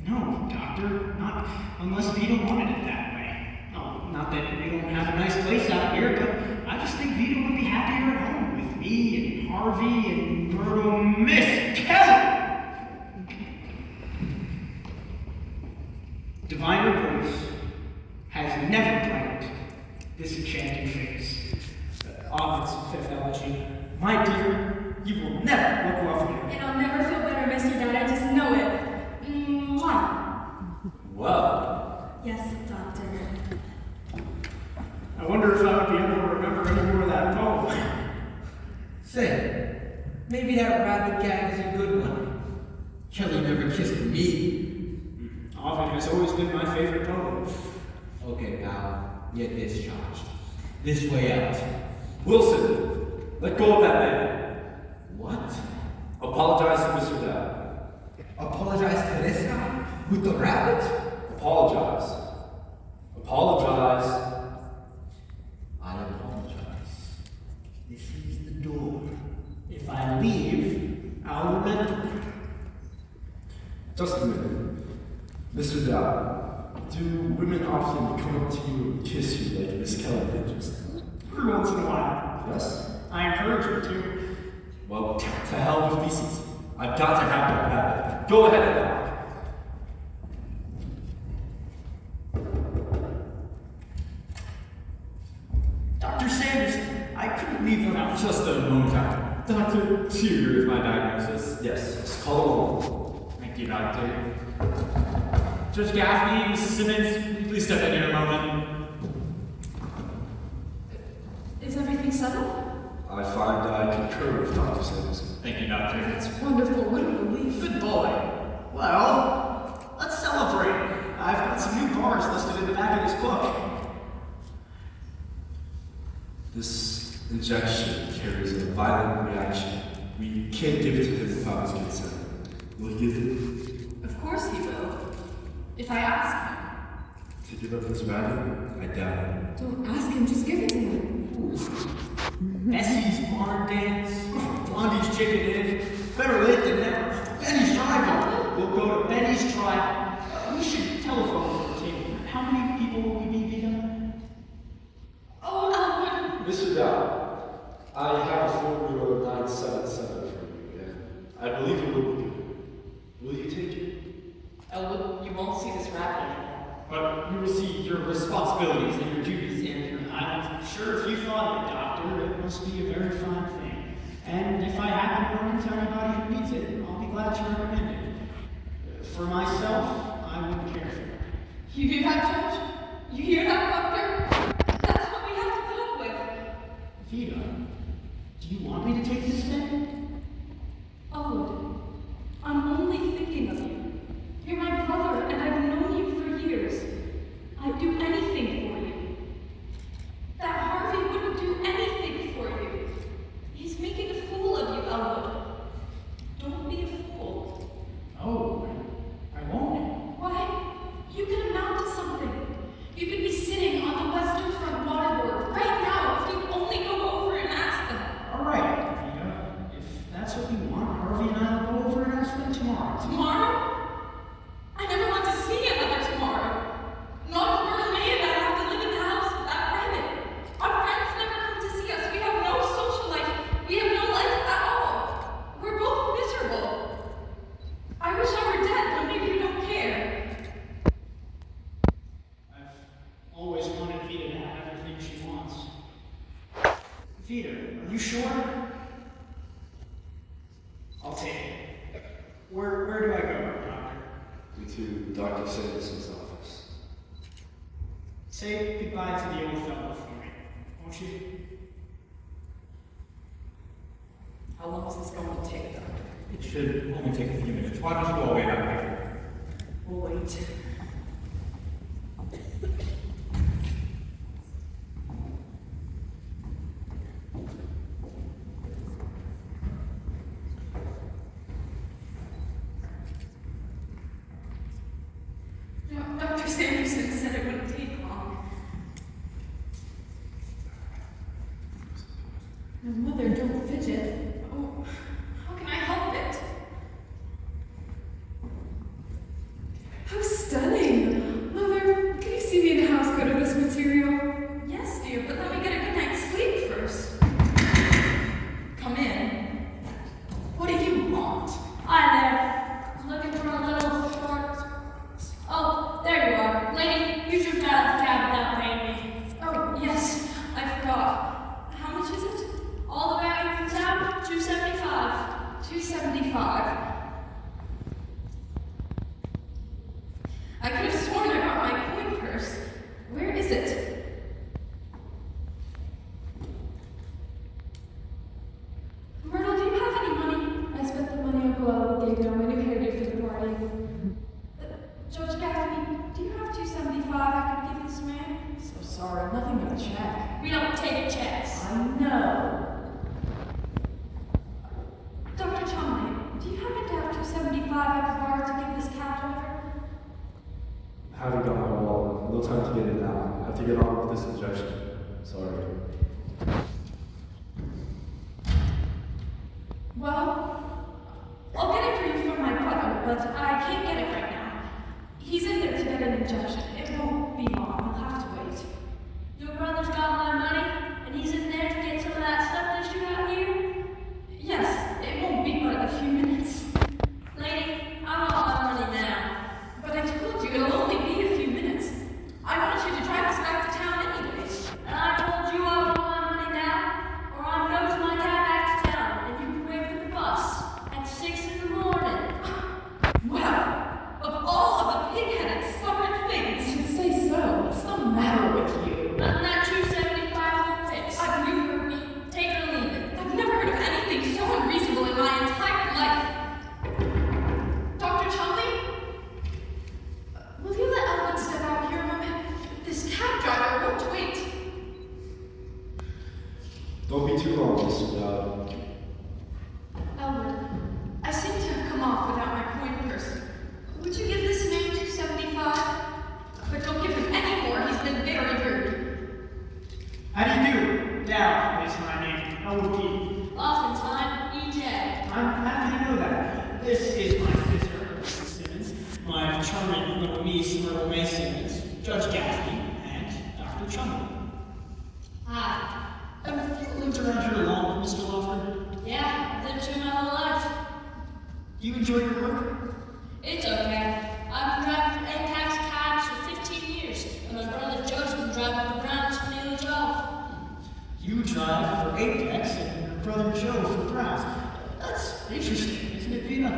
No, Doctor, not unless Vita wanted it that way. Oh, not that we don't have a nice place out here, but I just think Vita would be happier at home with me and Harvey and Myrtle Miss Kelly! Diviner Grace has never brightened this enchanting face. Ovid's Fifth Elegy. My dear, you will never look lovelier. And I'll never feel better, Mr. Dad. I just know it. Mwah. Well, Yes, Doctor. I wonder if I would be able to remember any more of that poem. Say, maybe that rabbit gag is a good one. Kelly never kissed me. Ovid has always been my favorite poem. Okay, pal, you're discharged. This way out. Wilson, let go of that man. What? Apologize to Mr. Dowd. Apologize to this guy? With the rabbit? Apologize. Apologize. I apologize. This is the door. If I leave, I'll remember. Just a minute. Mr. Dowd, do women often come up to you and kiss you like Miss Kelly did just now? Every once in a while. Yes? I encourage her to. Well, to hell with decency. I've got to have that rabbit. Go ahead and knock. Dr. Sanderson, I couldn't leave without just a moment. Doctor, do you agree with my diagnosis? Yes, just call along. Thank you, Doctor. Judge Gaffney, Mrs. Simmons, please step in here a moment. Is everything settled? I find I concur with Dr. Sanderson. Thank you, Doctor. It's wonderful. What a relief. Good boy. Well, let's celebrate. I've got some new bars listed in the back of this book. This injection carries a violent reaction. We can't give it to him without his consent. Will he give it? Of course he will. If I ask him. To give up his rabbit? I doubt it. Don't ask him, just give it to him. Bessie's barn dance, Blondie's chicken egg, better late than never. Benny I have a formula 977 for you, and I believe it will be good. Will you take it? Elwood, you won't see this rabbit anymore. But you will see your responsibilities and your duties and I'm sure if you thought of it, Doctor, it must be a very fine thing. And if I happen to run into anybody who needs it, I'll be glad to recommend it. For myself, I wouldn't care for it. You hear that, Judge? You hear that, Doctor? That's what we have to put up with. Vida, do you want me to take this thing? Elwood, I'm only thinking of you. You're my brother, and I've known you for years. I'd do anything for you. That Harvey wouldn't do anything for you. He's making a fool of you, Elwood. Don't be a fool. Oh, I won't. Why? You can amount to something. You could be sitting on the Western Front waterboard right now if you'd only go over and ask them. All right, Vida, if that's what you want, Harvey and I will go over and ask them tomorrow. Tomorrow? I never want to see another tomorrow. Not if we're me and I have to live in the house with that rabbit. Our friends never come to see us. We have no social life. We have no life at all. We're both miserable. I wish I were dead, but maybe you don't care. I've always wanted Vida to have everything she wants. Vida, are you sure? I'll take it. Where do I go, Doctor? To Dr. Sanderson's office. Say goodbye to the old fellow for me, won't you? How long is this going to take, Doctor? it should only take a few minutes. Why don't you all wait out here? We'll wait. Dr. Sanderson said it wouldn't take long. No, Mother, don't fidget. Oh, how can I help it? How stunning! Mother, can you see me in the house coat of this material? Yes, dear, but let me get a good night's sleep first. Come in. What do you want? Hi there. Looking for a little short. Oh, there you are. Lady, you just got out of the cab without paying me. Oh, yes, I forgot. How much is it? All the way out here from town, $2.75. $2.75. I could have sworn I got my coin purse. Where is it? Myrtle, do you have any money? I spent the money Uncle Elwood gave me on my new hairdo for the party. Judge Gaffney, do you have $2.75 I could give this man? So sorry, nothing but a check. We don't take checks. I know. Dr. Chumley, do you happen to have $2.75 I could borrow to give this cab driver? Haven't got my wallet. No time to get it now. I have to get on with this injection. Sorry. Well, I'll get it for you from my brother, but I can't get it right now. He's in there to get an injection. It won't be long. You'll have to wait. Your brother's got my money, and he's in there to get some of that stuff they shoot out here? Yes, it won't be but a few minutes. Lady, I want my money now. But I told you it'll only be a few minutes. I want you to drive us back to town anyways. And I told you I want my money now, or I'm going to my cab back to town, and you can wait for the bus at 6 in the morning. Well, of all of the pig-headed, stubborn things, You should say so. What's the matter with you? None of that $2.75 fix. you heard me. Take it or leave it. I've never heard of anything so unreasonable in my entire life. Dr. Chumley? Will you let Elwood step out here a moment? This cab driver won't wait. Don't be too long, Mr. Dowd. Elwood, I seem to have come off without my coin purse. Would you give this man $2.75? But don't give him any more. He's been very rude. How do you do? Dow is my name. Elwood P. Oftentimes, EJ. I'm happy to know that. This is my sister, Mrs. Simmons, my charming little niece, Myrtle May Simmons, Judge Gaffney, and Dr. Chumley. Hi. A few Do you enjoy your work? It's okay. I've been driving Apex cabs for 15 years, and my brother Joe's been driving the Browns for nearly 12. You drive for Apex and your brother Joe for Browns. That's interesting, isn't it, Vina?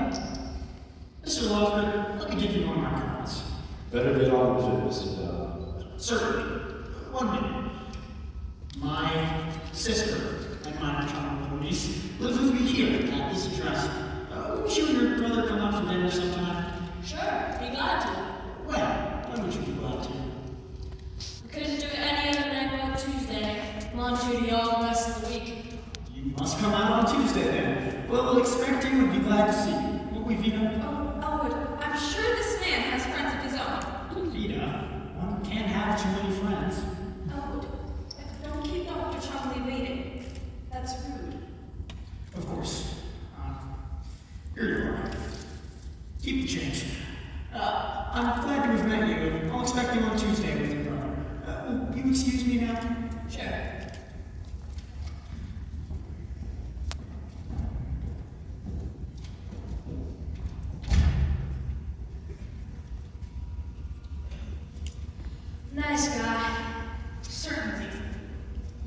Mr. Lovegood, let me give you one of my comments. Better get on with it, Mr. Dodd. Certainly. 1 minute. My sister and my child niece live with me here at this address. Would you and your brother come out for dinner sometime? Sure, be glad to. When would you be glad to? We couldn't do it any other night but Tuesday. I'm on duty all the rest of the week. You must come out on Tuesday then. Well, we'll expect you and be glad to see you. Won't we, Vina? Oh, Elwood, I'm sure this man has friends of his own. Vina, one can't have too many friends. Elwood, don't keep Dr. Chumley waiting. That's rude. Of course. Here you are. Keep the change. I'm glad to have met you. I'll expect you on Tuesday with your brother. Will you excuse me now? Sure. Nice guy. Certainly.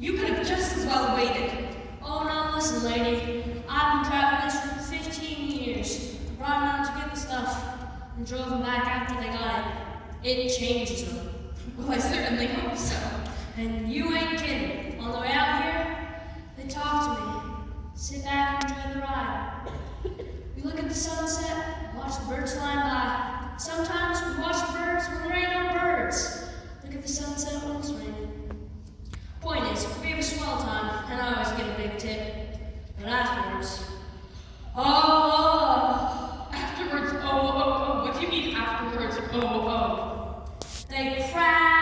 You could have just as well waited. Oh, no, listen, lady. I've been driving this for 15 years. Brought him out to get the stuff and drove him back after they got it. It changes them. Well, I certainly hope so. And you ain't kidding. On the way out here, they talk to me. Sit back and enjoy the ride. We look at the sunset, watch the birds fly by. Sometimes we watch the birds when there ain't no birds. Look at the sunset when it's raining. Point is, we have a swell time, and I always get a big tip. But afterwards, Afterwards, oh. What do you mean afterwards, oh? they crab.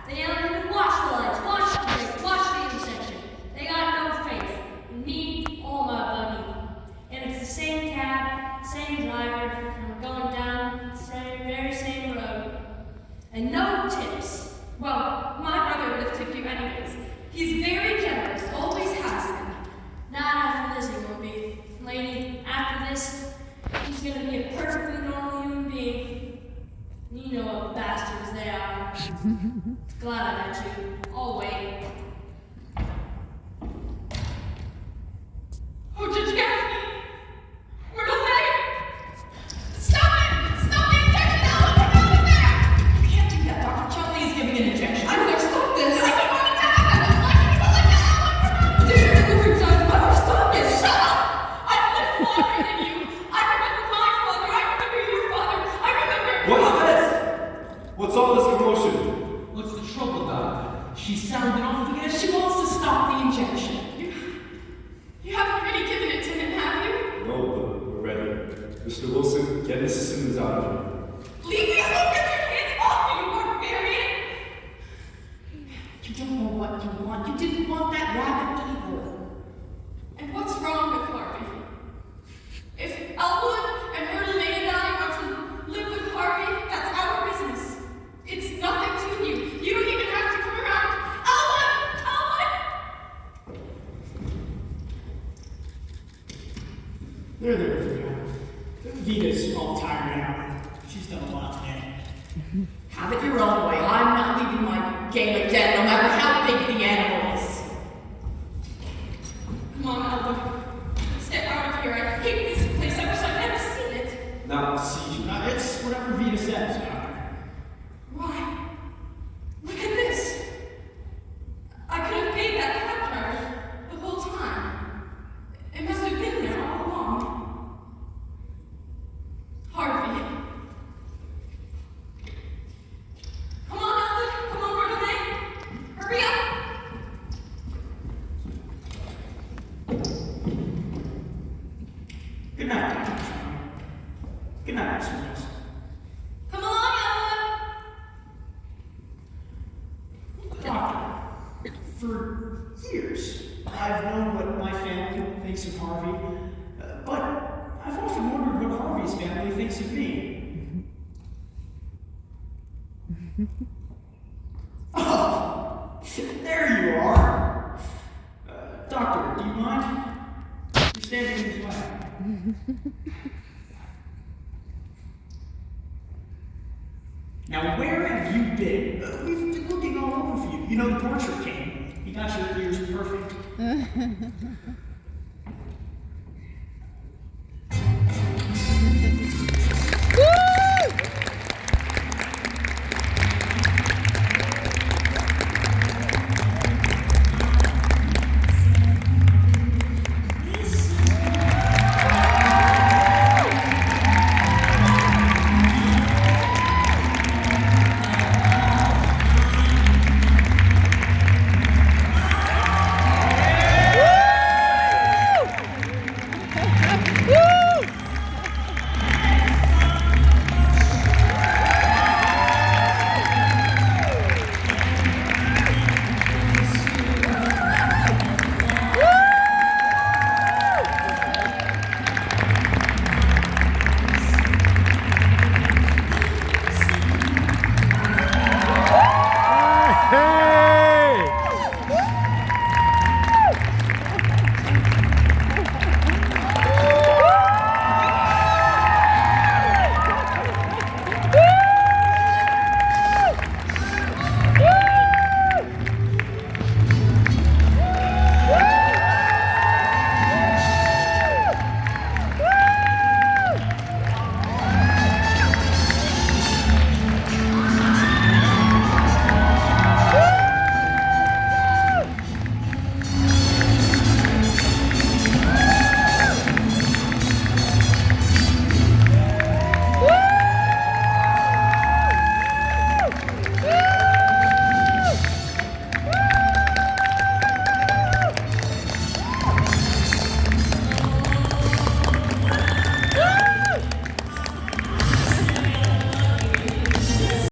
They don't even watch the lights, watch the brake, watch the intersection. They got no faith in me or my buddy. And it's the same cab, same driver, and we're going down the very same road. And no tips. Well, my brother would have tipped you anyways. He's very generous, always has been. Not after this, he won't be. Lady, after this, he's gonna be a perfectly normal human being. You know what bastards they are. Glad I met you. I'll wait. Oh, Judge Gaffney! We're late! Stop it! Stop the injection! Elwood, get out of there! You can't do that. Dr. Chumley is giving an injection. I will stop this! I don't want to die! Dude, we're done. Mother, stop it! Shut up! I live longer than you. I remember my father. I remember your father. I remember... What's this? What's all this commotion? What's the trouble, Doctor? She sounded off again. She wants to stop the injection. You haven't already given it to him, have you? No, but we're ready. Mr. Wilson, get Mrs. Simmons out of here. Leave me alone! Get your hands off me, you barbarian! You don't know what you want. You didn't want that rabbit either. And what's wrong with Harvey? If Elwood and Merlin and I want to live with Harvey, that's our business. It's nothing to you. You don't even have to come around. Elwood! There, Vina. Vina's all tired out. She's done a lot today. Have it your own way. I'm not leaving my game again, no matter how big the animal is. Come on, Elwood. Let's get out of here. I hate this place. I wish I'd never seen it. Now, see, It's whatever Vina says, Doctor. Why? Look at this. I could have paid that cab driver the whole time. It must have been there all along. Harvey. Come on, Elwood. Come on, Renee. Hurry up. Good night, Dr. Chumley. Good night, Mr. Wilson. Come along, Elwood. Doctor, for years, I've known what my family thinks of Harvey, but I've often wondered what Harvey's family thinks of me. Oh, there you are. Doctor, do you mind? You're standing in his way. Now, where have you been? We've been looking all over for you. You know the portrait king. He got your ears perfect.